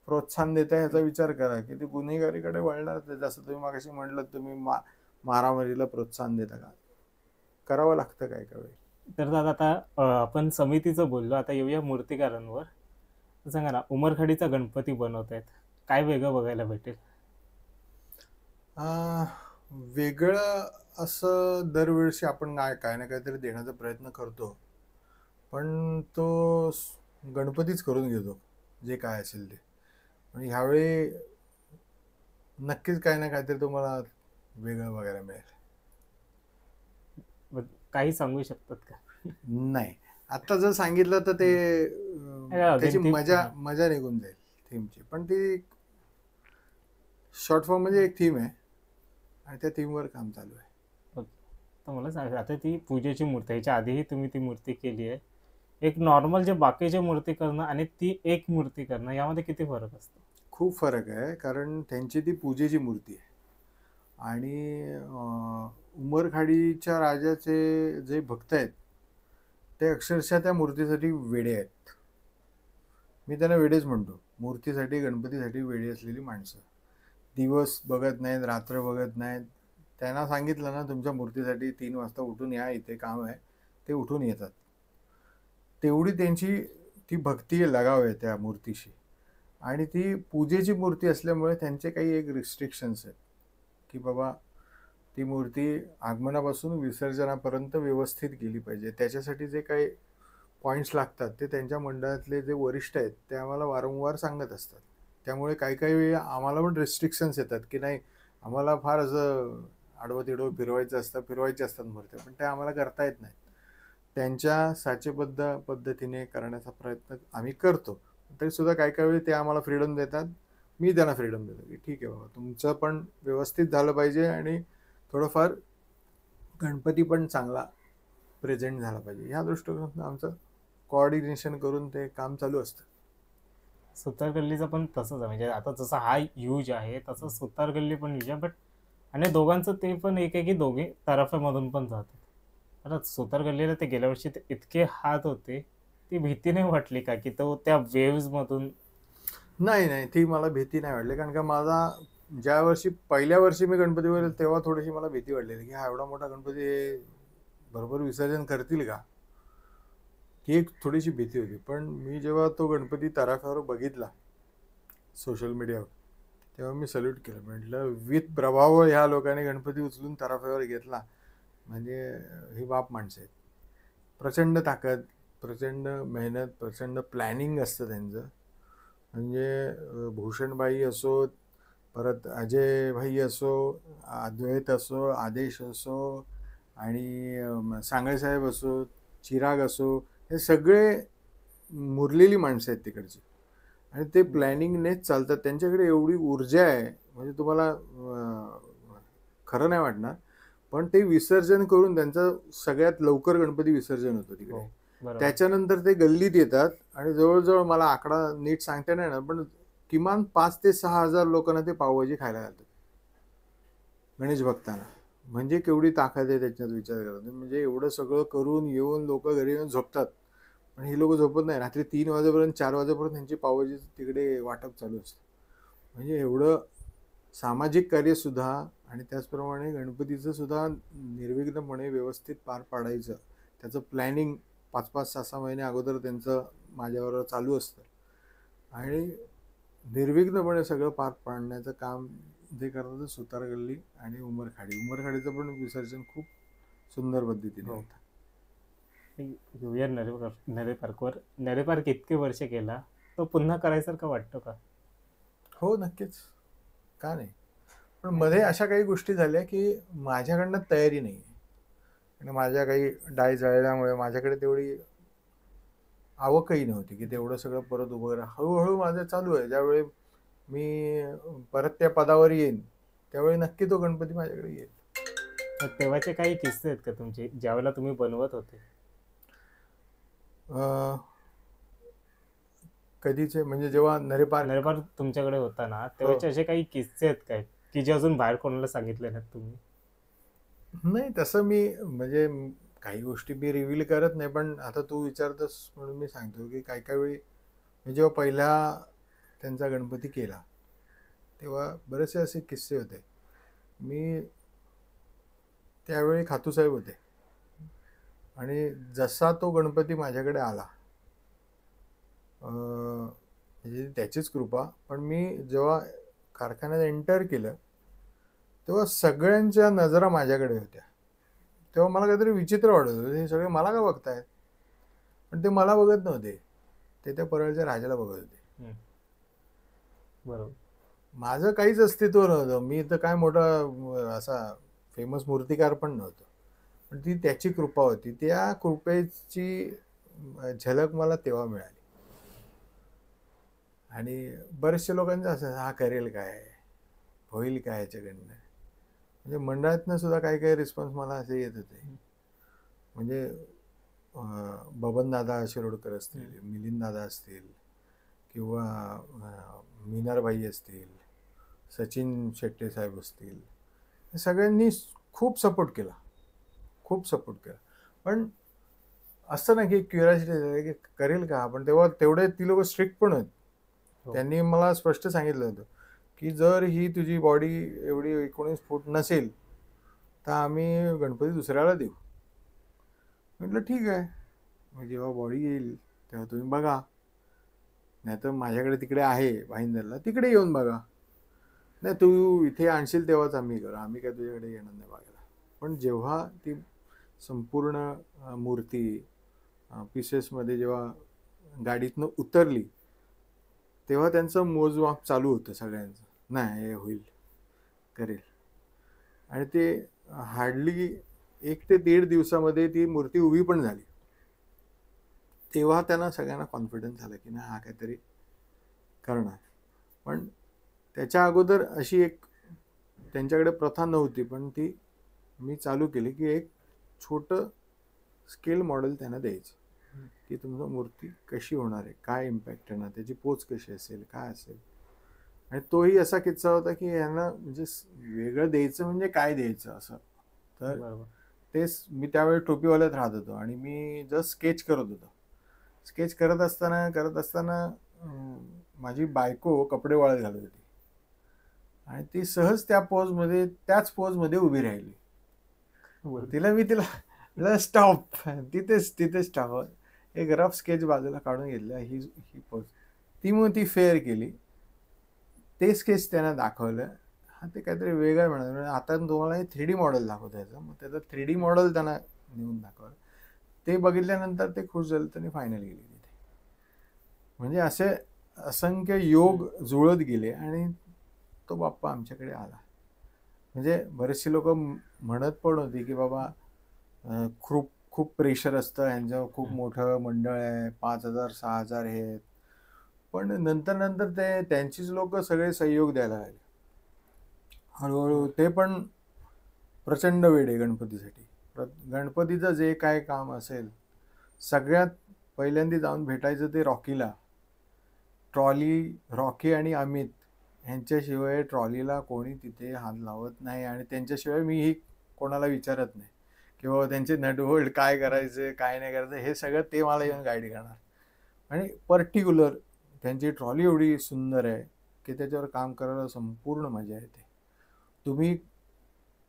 B: प्रोत्साहन देता ह्याचा विचार करा की ते गुन्हेगारीकडे वळणार. जसं तुम्ही मागाशी म्हटलं तुम्ही मारामारीला प्रोत्साहन देता का, करावं लागतं काय काय वेळी.
A: तर दादा आता आपण समितीचं बोललो, आता येऊया मूर्तिकारांवर. सांगा ना, उमरखाडीचा गणपती बनवत आहेत, काय वेगळं बघायला भेटेल?
B: वेगळं असं दरवर्षी आपण काय ना काहीतरी देण्याचा प्रयत्न करतो, पण तो गणपतीच करून घेतो जे काय असेल ते. आणि ह्यावेळी नक्कीच काही ना काहीतरी तुम्हाला वेगळं बघायला मिळेल.
A: काही सांगू शकतात का?
B: नाही, आता जर सांगितलं तर ते त्याची मजा निघून जाईल थीमची. पण ती शॉर्ट फॉर्म म्हणजे एक थीम आहे आणि त्या थीमवर काम चालू आहे.
A: तर मला सांगा, आता ती पूजेची मूर्ती, ह्याच्या आधीही तुम्ही ती मूर्ती केली आहे. एक नॉर्मल जे बाकीचे मूर्ती करणं आणि ती एक मूर्ती करणं यामध्ये किती फरक असतो?
B: खूप फरक आहे, कारण त्यांची ती पूजेची मूर्ती आहे आणि उमरखाडीच्या राजाचे जे भक्त आहेत ते अक्षरशः त्या मूर्तीसाठी वेडे आहेत. मी त्यांना वेडेच म्हणतो. मूर्तीसाठी, गणपतीसाठी वेडी असलेली माणसं. दिवस बघत नाहीत, रात्र बघत नाहीत. त्यांना सांगितलं ना तुमच्या मूर्तीसाठी 3 वाजता उठून या, इथे काम आहे, ते उठून येतात. तेवढी त्यांची ती भक्ती लगाव आहे त्या मूर्तीशी. आणि ती पूजेची मूर्ती असल्यामुळे त्यांचे काही एक रिस्ट्रिक्शन्स आहेत की बाबा ती मूर्ती आगमनापासून विसर्जनापर्यंत व्यवस्थित गेली पाहिजे. त्याच्यासाठी जे काही पॉईंट्स लागतात ते त्यांच्या मंडळातले जे वरिष्ठ आहेत ते आम्हाला वारंवार सांगत असतात. त्यामुळे काही काही वेळी आम्हाला पण रिस्ट्रिक्शन्स येतात की नाही, आम्हाला फार असं आडवं तिडवं फिरवायचे असतात मूर्त्या, पण ते आम्हाला करता येत नाहीत. त्यांच्या साचेबद्ध पद्धतीने करण्याचा प्रयत्न आम्ही करतो. तरी सुद्धा काही काही वेळी ते आम्हाला फ्रीडम देतात, मी त्यांना फ्रीडम देतो की ठीक आहे बाबा, तुमचं पण व्यवस्थित झालं पाहिजे आणि थोडंफार गणपती पण चांगला प्रेझेंट झाला पाहिजे. ह्या दृष्टिकोनातून आमचं कोऑर्डिनेशन करून ते काम चालू असतं.
A: सुतार गल्लीचं पण तसंच आहे, म्हणजे आता जसं हा यूज आहे तसं सुतार गल्ली पण यूज आहे. बट आणि दोघांचं ते पण एक आहे की दोघे तराफ्यामधून पण जातात. आता सुतार गल्लीला ते गेल्या वर्षी ते इतके हात होते, ती भीती नाही वाटली का की तो त्या वेव्स मधून?
B: नाही नाही, ती मला भीती नाही वाटली, कारण का माझा ज्या वर्षी पहिल्या वर्षी मी गणपतीवर तेव्हा थोडीशी मला भीती वाटलेली की हा एवढा मोठा गणपती हे बरोबर विसर्जन करतील का, ही एक थोडीशी भीती होती. पण मी जेव्हा तो गणपती तराफ्यावर बघितला सोशल मीडियावर, तेव्हा मी सल्यूट केलं. म्हटलं विथ प्रभाव ह्या लोकांनी गणपती उचलून तराफ्यावर घेतला, म्हणजे ही बाप माणसं आहेत. प्रचंड ताकद, प्रचंड मेहनत, प्रचंड प्लॅनिंग असतं त्यांचं. म्हणजे भूषणबाई असो, परत अजय भाई असो, अद्वैत असो, आदेश असो, आणि सांगळेसाहेब असो, चिराग असो, हे सगळे मुरलेली माणसं आहेत तिकडची, आणि ते प्लॅनिंगनेच चालतात. त्यांच्याकडे एवढी ऊर्जा आहे, म्हणजे तुम्हाला खरं नाही वाटणार, पण ते विसर्जन करून त्यांचं सगळ्यात लवकर गणपती विसर्जन होतं तिकडे.
A: हो, बरोबर.
B: त्याच्यानंतर ते गल्लीत येतात, आणि जवळजवळ मला आकडा नीट सांगता नाही ना, पण किमान 5,000 ते 6,000 लोकांना ते पावभाजी खायला घालतात गणेश भक्तांना. म्हणजे केवढी ताकद आहे त्याच्यात, विचार करा. म्हणजे एवढं सगळं करून येऊन लोक घरी येऊन झोपतात, पण ही लोक झोपत नाही. रात्री 3 वाजेपर्यंत 4 वाजेपर्यंत त्यांची पावभाजी तिकडे वाटप चालू असतं. म्हणजे एवढं सामाजिक कार्य सुद्धा, आणि त्याचप्रमाणे गणपतीचं सुद्धा निर्विघ्नपणे व्यवस्थित पार पाडायचं, त्याचं प्लॅनिंग 5-5, 6-6 महिने अगोदर त्यांचं माझ्याबरोबर चालू असतं, आणि निर्विघ्नपणे सगळं पार पाडण्याचं काम जे करतात सुतार गल्ली आणि उमरखाडीचं पण विसर्जन खूप सुंदर पद्धतीने
A: हो.
B: होतं.
A: घेऊया नरे पार्कवर. नरे पार्क इतके वर्ष केला, तो पुन्हा करायसारखा वाटतो का?
B: हो, नक्कीच, का नाही. पण मध्ये अशा काही गोष्टी झाल्या की माझ्याकडनं तयारी नाही आहे, आणि माझ्या काही डाय जळल्यामुळे माझ्याकडे तेवढी आवकही नव्हती की तेवढं सगळं परत उभं करा. हळूहळू माझं चालू आहे. ज्यावेळी मी परत त्या पदावर येईन, त्यावेळी नक्की तो गणपती माझ्याकडे येईल.
A: तर तेव्हाचे काही किस्से आहेत का तुमचे, ज्यावेळेला तुम्ही बनवत होते?
B: अं, कधीचे म्हणजे जेव्हा नरे पार्क.
A: नरे पार्क तुमच्याकडे होता ना,
B: हो,
A: तेव्हाचे असे काही किस्से आहेत काय की जे अजून बाहेर कोणाला सांगितले नाहीत तुम्ही?
B: नाही तसं मी म्हणजे काही गोष्टी मी रिव्हील करत नाही, पण आता तू विचारतस म्हणून मी सांगतो की काही काही वेळी मी जेव्हा पहिला त्यांचा गणपती केला, तेव्हा बरेचसे असे किस्से होते. मी त्यावेळी खातूसाहेब होते, आणि जसा तो गणपती माझ्याकडे आला, म्हणजे त्याचीच कृपा, पण मी जेव्हा कारखान्यात एंटर केलं, तेव्हा सगळ्यांच्या नजरा माझ्याकडे होत्या. तेव्हा मला काहीतरी विचित्र वाटत होतं, हे सगळे मला का बघतायत, पण ते मला बघत नव्हते, ते त्या परळच्या राजाला बघत होते.
A: बरोबर.
B: माझं काहीच अस्तित्व नव्हतं, मी तर काय मोठा असा फेमस मूर्तिकार पण नव्हतो, पण ती त्याची कृपा होती. त्या कृपेची झलक मला तेव्हा मिळाली. आणि बरेचशा लोकांचं असं, हा करेल काय, होईल काय याच्याकडनं. म्हणजे मंडळातनं सुद्धा काही काही रिस्पॉन्स मला असे येत होते. म्हणजे बबनदादा शिरोडकर असतील, मिलिंददादा असतील, किंवा मीनारबाई असतील, सचिन शेट्टे साहेब असतील, सगळ्यांनी खूप सपोर्ट केला, खूप सपोर्ट केला. पण असं ना की क्युरिओसिटी की करेल का, पण तेव्हा तेवढे ती लोक स्ट्रिक्ट पण होत. त्यांनी मला स्पष्ट सांगितलं होतं की जर ही तुझी बॉडी एवढी 19 फूट नसेल तर आम्ही गणपती दुसऱ्याला देऊ. म्हटलं ठीक आहे, मग जेव्हा बॉडी येईल तेव्हा तुम्ही बघा, नाही तर माझ्याकडे तिकडे आहे भाईंदरला, तिकडे येऊन बघा. नाही, तू इथे आणशील तेव्हाच आम्ही करू, आम्ही काय तुझ्याकडे येणार नाही बघायला. पण जेव्हा ती संपूर्ण मूर्ती पीसेसमध्ये जेव्हा गाडीतनं उतरली, तेव्हा त्यांचं मोजमाप चालू होतं सगळ्यांचं, नाही हे होईल, करेल. आणि ते हार्डली 1 ते 1.5 दिवसामध्ये ती मूर्ती उभी पण झाली. तेव्हा त्यांना सगळ्यांना कॉन्फिडन्स झाला की नाही, हा काहीतरी करणार. पण त्याच्या अगोदर अशी एक त्यांच्याकडे प्रथा नव्हती, पण ती मी चालू केली की एक छोटं स्केल मॉडेल त्यांना द्यायचं की तुमचं मूर्ती कशी होणार आहे, काय इम्पॅक्ट येणार, त्याची पोच कशी असेल, काय असेल. आणि तोही असा किस्सा होता की यांना म्हणजे वेगळं द्यायचं म्हणजे काय द्यायचं असं. तर
A: बरोबर.
B: तेच मी त्यावेळी टोपीवाल्यात राहत होतो आणि मी जस्ट स्केच करत होतो. स्केच करत असताना माझी बायको कपडे वाळत घालत होती आणि ती सहज त्याच पोजमध्ये उभी राहिली.
A: बरोबर.
B: तिला स्टॉप, तिथेच स्टॉप. एक रफ स्केच बाजूला काढून घेतला, ही ही पोज. मग ती फेअर केली. ते स्केच त्यांना दाखवलं. हा ते काहीतरी वेगळं म्हणाले, म्हणजे आता तुम्हाला हे 3D मॉडेल दाखवता मग त्याचं 3D मॉडेल त्यांना नेऊन दाखवलं. ते बघितल्यानंतर ते खुश झाले, त्यांनी फायनल केली तिथे. म्हणजे असे असंख्य योग जुळत गेले आणि तो बाप्पा आमच्याकडे आला. म्हणजे बरेचसे लोक म्हणत पण होते की बाबा खूप खूप प्रेशर असतं, ह्यांच्यावर खूप मोठं मंडळ आहे, 5,000 6,000 हे आहेत. पण नंतर नंतर त्यांचीच लोक सगळे सहयोग द्यायला लागले. हळूहळू ते पण प्रचंड वेळ आहे गणपतीसाठी. गणपतीचं जे काय काम असेल, सगळ्यात पहिल्यांदा जाऊन भेटायचं ते रॉकीला. रॉकी आणि अमित ह्यांच्याशिवाय ट्रॉलीला कोणी तिथे हात लावत नाही आणि त्यांच्याशिवाय मीही कोणाला विचारत नाही किंवा त्यांचे नटबोल्ट काय करायचे काय नाही करायचं, हे सगळं ते मला येऊन गाईड करणार. आणि पर्टिक्युलर त्यांची ट्रॉली एवढी सुंदर आहे की त्याच्यावर काम करायला संपूर्ण मजा येते. तुम्ही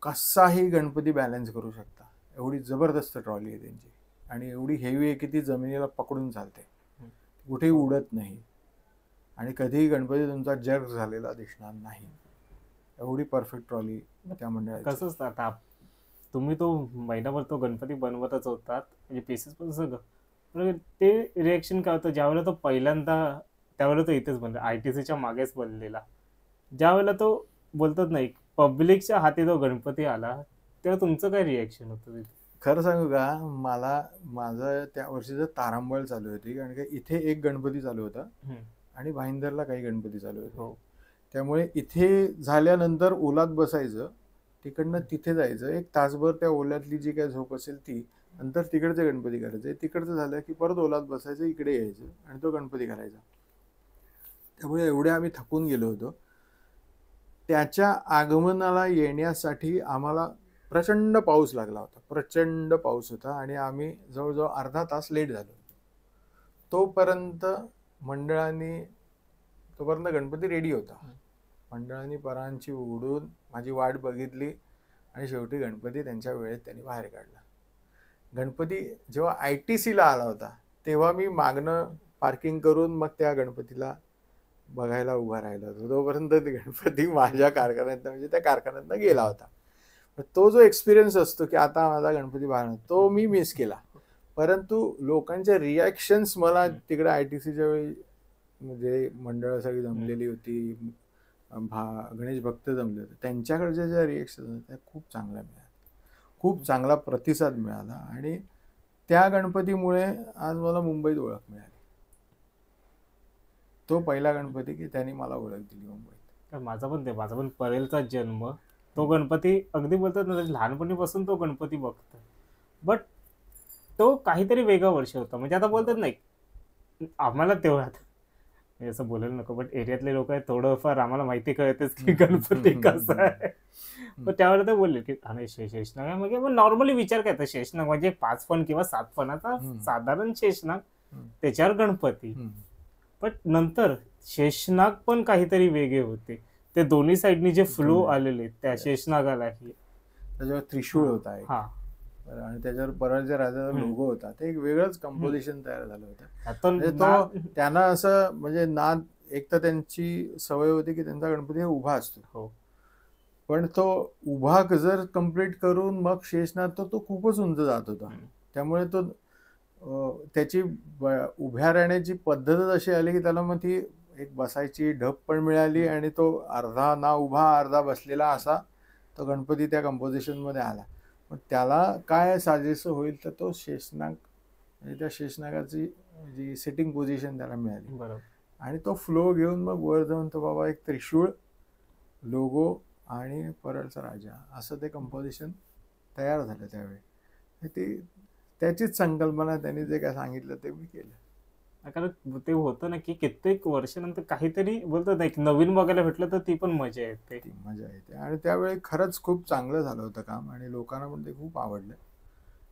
B: कसाही गणपती बॅलन्स करू शकता, एवढी जबरदस्त ट्रॉली आहे त्यांची आणि एवढी हेवी आहे की ती जमिनीला पकडून चालते, कुठेही उडत नाही आणि कधीही गणपती तुमचा जर्क झालेला दिसणार नाही. एवढी परफेक्ट ट्रॉली त्या मंडळाची.
A: कसं असतं आता तुम्ही तो महिनाभर तो गणपती बनवतच होतात, म्हणजे पीसेस पण सगळं, पण ते रिएक्शन काय होतं ज्यावेळेला तो पहिल्यांदा, त्यावेळेला तो इथेच बनला, ITCच्या मागेच बनलेला. ज्यावेळेला तो बोलतात नाही पब्लिकच्या हाती तो गणपती आला, तेव्हा तुमचं काय रिएक्शन होतं तिथे?
B: खरं सांगू का, माझं त्या वर्षीचं तारांबळ चालू होती, कारण की इथे एक गणपती चालू होता आणि भाईंदरला काही गणपती चालू होते.
A: हो.
B: त्यामुळे इथे झाल्यानंतर ओलात बसायचं, तिकडनं तिथे जायचं, एक तासभर त्या ओल्यातली जी काय झोप असेल ती, नंतर तिकडचे गणपती करायचे, तिकडचं झालं की परत ओलात बसायचं, इकडे यायचं आणि तो गणपती करायचा. त्यामुळे एवढे आम्ही थकून गेलो होतो. त्याच्या आगमनाला येण्यासाठी आम्हाला प्रचंड पाऊस लागला होता, प्रचंड पाऊस होता आणि आम्ही जवळजवळ अर्धा तास लेट झालो. तोपर्यंत गणपती रेडी होता. मंडळांनी परांची उडून माझी वाट बघितली आणि शेवटी गणपती त्यांच्या वेळेत त्यांनी बाहेर काढला. गणपती जेव्हा ITCला आला होता तेव्हा मी मागणं पार्किंग करून मग त्या गणपतीला बघायला उभा राहिला होता. तोपर्यंत ते गणपती माझ्या कारखान्यात, म्हणजे त्या कारखान्यात गेला होता. तो जो एक्सपिरियन्स असतो की आता माझा गणपती बाहेर, तो मी मिस केला. परंतु लोकांच्या रिॲक्शन्स मला तिकडे ITCच्या वेळी, म्हणजे मंडळ सगळी जमलेली होती, गणेश भक्त जमले होते, त्यांच्याकडच्या ज्या रिॲक्शन होत्या त्या खूप चांगल्या मिळाल्या, खूप चांगला प्रतिसाद मिळाला आणि त्या गणपतीमुळे आज मला मुंबईत ओळख मिळाली. तो पहिला गणपती की त्यांनी मला ओळख दिली मुंबईत.
A: माझा पण परेलचा जन्म, तो गणपती अगदी बोलतात ना, लहानपणीपासून तो गणपती बघतो, बट तो काहीतरी वेगळा वर्ष होता. म्हणजे आता बोलतात नाही आम्हाला तेवढ्यात असं बोलायला नको, बट एरियातले लोक आहेत थोडंफार आम्हाला माहिती कळतेच की गणपती कसा आहे. पण त्यावेळेला ते बोलले की आणि शेषनाग आहे, म्हणजे नॉर्मली विचार करतात शेषनाग म्हणजे 5 फण किंवा 7 फणाचा साधारण शेषनाग, त्याच्यावर गणपती. पण नंतर शेषनाग पण काहीतरी वेगळे होते, ते दोन्ही साईडनी जे फ्लो आलेले त्या शेषनागालाही.
B: त्याच्यावर त्रिशूळ होता एक,
A: हा,
B: आणि त्याच्यावर बऱ्याचशा राजाचा लोगो होता. ते एक वेगळंच कंपोजिशन तयार झालं होतं. तो त्यांना असं म्हणजे नाद, एक तर त्यांची सवय होती की त्यांचा गणपती उभा असतो, पण तो उभा जर कम्प्लीट करून मग शेषनाग तो खूपच उंच जात होता. त्यामुळे तो त्याची उभ्या राहण्याची पद्धतच अशी आली की त्याला मग ती एक बसायची ढप पण मिळाली आणि तो अर्धा ना उभा अर्धा बसलेला असा तो गणपती त्या कंपोजिशन मध्ये आला. पण त्याला काय साजेसं होईल तर तो शेषनाग, म्हणजे त्या शेषनागाची जी सेटिंग पोझिशन त्याला मिळाली, आणि तो फ्लो घेऊन मग वर जाऊन तो बाबा एक त्रिशूळ, लोगो आणि परळचा राजा असं ते कंपोजिशन तयार झालं त्यावेळी. ती त्याचीच संकल्पना, त्यांनी जे काय सांगितलं ते मी केलं.
A: कारण ते होतं ना की कित्येक वर्षानंतर काहीतरी बोलतात ना, एक नवीन बघायला भेटलं तर ती पण मजा येते.
B: ती मजा येते. आणि त्यावेळी खरंच खूप चांगलं झालं होतं काम आणि लोकांना पण ते खूप आवडलं.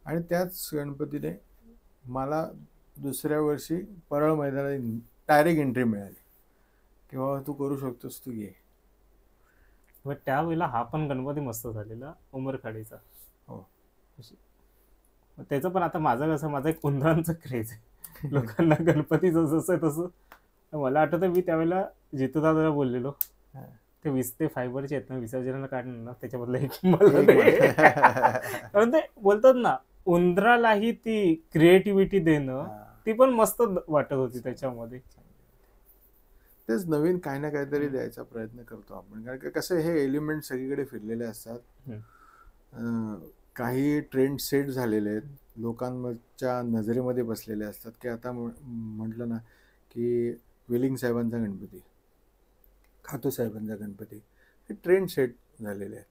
B: आणि त्याच गणपतीने मला दुसऱ्या वर्षी परळ मैदानात डायरेक्ट एंट्री मिळाली, की बाबा तू करू शकतोस, तू ये.
A: मग त्यावेळेला हा पण गणपती मस्त झालेला उमरखाडीचा.
B: हो.
A: मग त्याचं पण आता माझं कसं, माझं एक उंदरांचं क्रेज आहे. लोकांना गणपती जसं आहे तसं. मला आठवतं मी त्यावेळेला जितूदादाला बोललेलो,
B: हा.
A: ते ते फायबरचे आहेत ना, विसर्जनाला काढणार ना, त्याच्यामधलं एक मला
B: एक
A: दे.
B: मिनिट.
A: कारण ते बोलतात ना, उंदरालाही ती क्रिएटिव्हिटी देणं,
B: हा.
A: ती पण मस्त वाटत होती त्याच्यामध्ये.
B: तेच नवीन काही ना काहीतरी द्यायचा प्रयत्न करतो आपण. कारण का कसं हे एलिमेंट सगळीकडे फिरलेले असतात. काही ट्रेंड सेट झालेले आहेत, लोकांच्या नजरेमध्ये बसलेले असतात, की आता म्हटलं ना की वेलिंग साहेबांचा गणपती, खातो साहेबांचा गणपती, हे ट्रेंड सेट झालेले आहेत.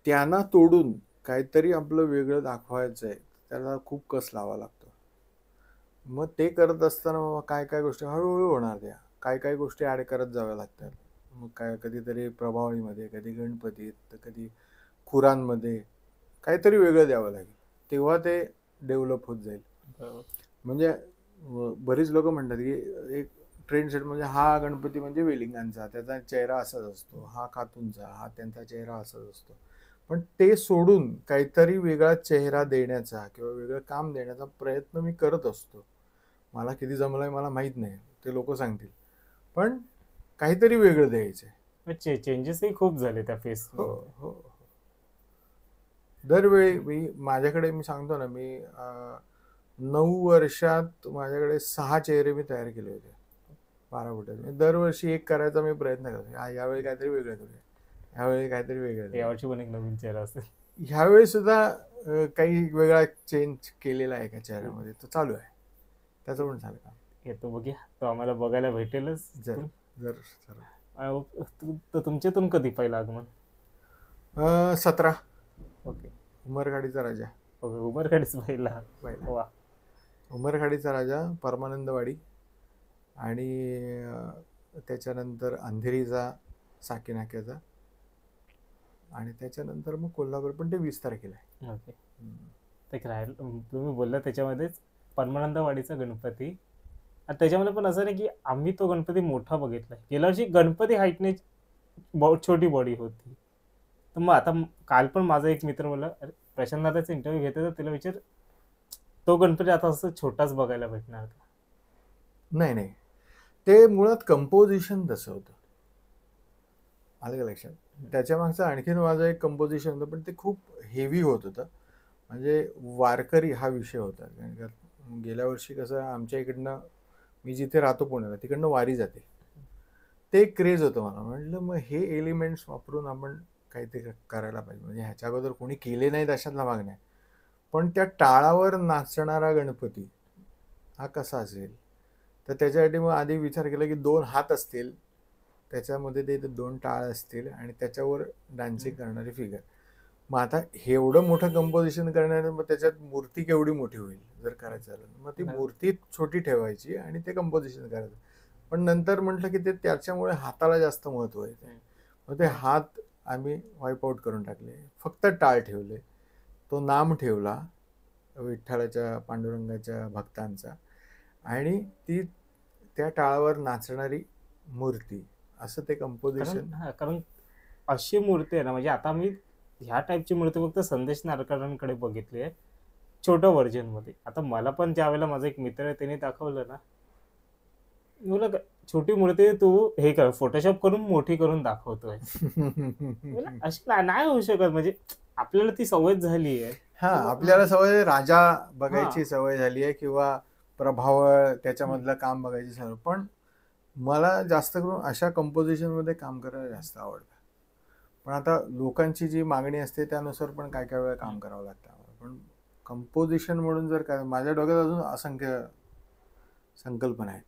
B: त्यांना तोडून काहीतरी आपलं वेगळं दाखवायचं आहे, त्याला खूप कस लावा लागतो. मग ते करत असताना काय काय गोष्टी हळूहळू होणार, त्या काय काय गोष्टी ॲड करत जाव्या लागतात. मग काय कधीतरी प्रभावळीमध्ये, कधी गणपतीत, तर कधी खुरांमध्ये काहीतरी वेगळं द्यावं लागेल, तेव्हा ते डेव्हलप होत जाईल. म्हणजे बरीच लोक म्हणतात की एक ट्रेंड सेट म्हणजे हा गणपती म्हणजे वेलिंगांचा, त्याचा चेहरा असाच असतो, हा खातूंचा, हा त्यांचा चेहरा असाच असतो. पण ते सोडून काहीतरी वेगळा चेहरा देण्याचा किंवा वेगळं काम देण्याचा प्रयत्न मी करत असतो. मला किती जमलंय मला माहीत नाही, ते लोक सांगतील, पण काहीतरी वेगळं द्यायचंय.
A: चेंजेसही खूप झाले त्या फेस.
B: हो हो. दरवेळी मी सांगतो ना, मी 9 वर्षात माझ्याकडे 6 चेहरे मी तयार केले होते 12 फुटाचे. दरवर्षी एक करायचा मी प्रयत्न करतो. यावेळी काहीतरी वेगळं करूया, ह्यावेळी काहीतरी वेगळं.
A: यावर्षी पण एक नवीन चेहरा असेल.
B: ह्यावेळी सुद्धा काही वेगळा चेंज केलेला आहे का चेहऱ्यामध्ये, तो चालू आहे, त्याचं पण झालं काम.
A: येतो बघूया, तो आम्हाला बघायला भेटेलच. तर तुमच्यातून कधी पहिलं आगमन?
B: 17.
A: ओके.
B: उमरखाडीचा राजा.
A: ओके, उमरखाडीच पहिला. वा.
B: उमरखाडीचा राजा, परमानंदवाडी, आणि त्याच्यानंतर अंधेरीचा साकीनाक्याचा, आणि त्याच्यानंतर मग कोल्हापूर, पण ते 20 तारखेला आहे.
A: ओके. ते राहील तुम्ही बोलला त्याच्यामध्येच परमानंदवाडीचा गणपती. आणि त्याच्यामध्ये पण असं नाही की आम्ही तो गणपती मोठा बघितला. गेल्या वर्षी गणपती हाईटने छोटी बॉडी होती. तर मग आता काल पण माझा एक मित्र बोलला, अरे प्रशांत दादाचा इंटरव्ह्यू घेते तर तिला विचार, तो गणपती आता असं छोटाच बघायला भेटणार का?
B: नाही नाही, ते मुळात कंपोजिशन तसं होतं, आलं का लक्षात? त्याच्या मागचं आणखीन माझं एक कंपोजिशन होतं, पण ते खूप हेवी होत होतं. म्हणजे वारकरी हा विषय होता. कारण का गेल्या वर्षी कसं आमच्या इकडनं, मी जिथे राहतो पुण्याला, तिकडनं वारी जाते, ते क्रेज होतं मला. म्हटलं मग हे एलिमेंट्स वापरून आपण काहीतरी करायला पाहिजे. म्हणजे ह्याच्या अगोदर कोणी केले नाहीत अशातला भाग नाही, पण त्या टाळावर नाचणारा गणपती हा कसा असेल, तर त्याच्यासाठी मग आधी विचार केला की 2 हात असतील, त्याच्यामध्ये ते 2 टाळ असतील, आणि त्याच्यावर डान्सिंग करणारी फिगर. मग आता हे एवढं मोठं कंपोजिशन करण्याने मग त्याच्यात मूर्ती केवढी मोठी होईल जर करायचं झालं, मग ती मूर्ती छोटी ठेवायची आणि ते कंपोजिशन करायचं. पण नंतर म्हटलं की ते त्याच्यामुळे हाताला जास्त महत्व आहे. मग ते हात आम्ही वाईप आउट करून टाकले, फक्त टाळ ठेवले, तो नाम ठेवला विठ्ठलाच्या, पांडुरंगाच्या भक्तांचा, आणि ती त्या टाळावर नाचणारी मूर्ती, असं ते कंपोजिशन.
A: कारण अशी मूर्ती आहे ना, म्हणजे आता मी ह्या टाईपची मूर्ती फक्त संदेश नारकरांकडे बघितली आहे छोट्या व्हर्जन मध्ये. आता मला पण ज्या वेळेला माझा एक मित्र आहे त्याने दाखवलं ना, मला छोटी मूर्ती तू हे कर, फोटोशॉप करून मोठी करून दाखवतोय. अशी नाही होऊ शकत, म्हणजे आपल्याला ती सवय झाली आहे.
B: हा, आपल्याला सवय राजा बघायची सवय झाली आहे, किंवा प्रभावळ त्याच्यामधलं काम बघायची सवय. पण मला जास्त करून अशा कंपोजिशन मध्ये काम करायला जास्त आवडतं. पण आता लोकांची जी मागणी असते त्यानुसार पण काय काय वेळा काम करावं लागतं. पण कंपोजिशन म्हणून जर काय, माझ्या डोक्यात अजून असंख्य संकल्पना आहेत.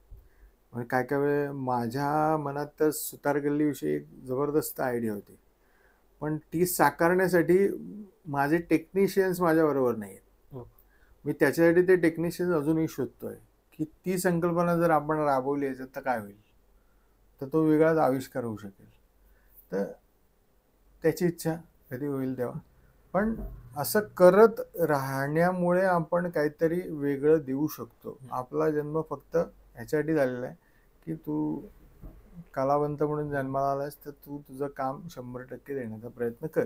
B: म्हणजे काय काय वेळ माझ्या मनात तर सुतार गल्लीविषयी एक जबरदस्त आयडिया होती, पण ती साकारण्यासाठी माझे टेक्निशियन्स माझ्याबरोबर नाही आहेत. मी त्याच्यासाठी ते टेक्निशियन्स अजूनही शोधतोय, की ती संकल्पना जर आपण राबवली याच्यात तर काय होईल, तर तो वेगळाच आविष्कार होऊ शकेल. तर त्याची इच्छा कधी होईल तेव्हा. पण असं करत राहण्यामुळे आपण काहीतरी वेगळं देऊ शकतो. आपला जन्म फक्त ह्याच्यासाठी झालेला आहे की तू कलावंत म्हणून जन्माला आलास, तर तू तुझं काम 100% देण्याचा प्रयत्न कर.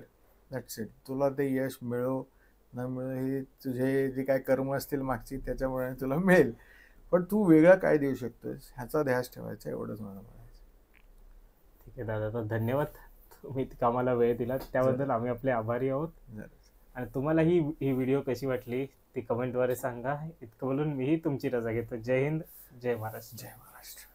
B: That's it. तुला ते यश मिळो न मिळो, हे तुझे जे काय कर्म असतील मागची त्याच्यामुळे तुला मिळेल, पण तू वेगळं काय देऊ शकतोस ह्याचा ध्यास ठेवायचा, एवढंच मला म्हणायचं.
A: ठीक आहे दादा, तर धन्यवाद. तुम्ही कामाला वेळ दिला त्याबद्दल आम्ही आपले आभारी आहोत. आणि तुम्हाला ही व्हिडिओ कशी वाटली ती कमेंटद्वारे सांगा. इतकं बोलून मीही तुमची रजा घेतो. जय हिंद, जय महाराष्ट्र.
B: जय महाराष्ट्र.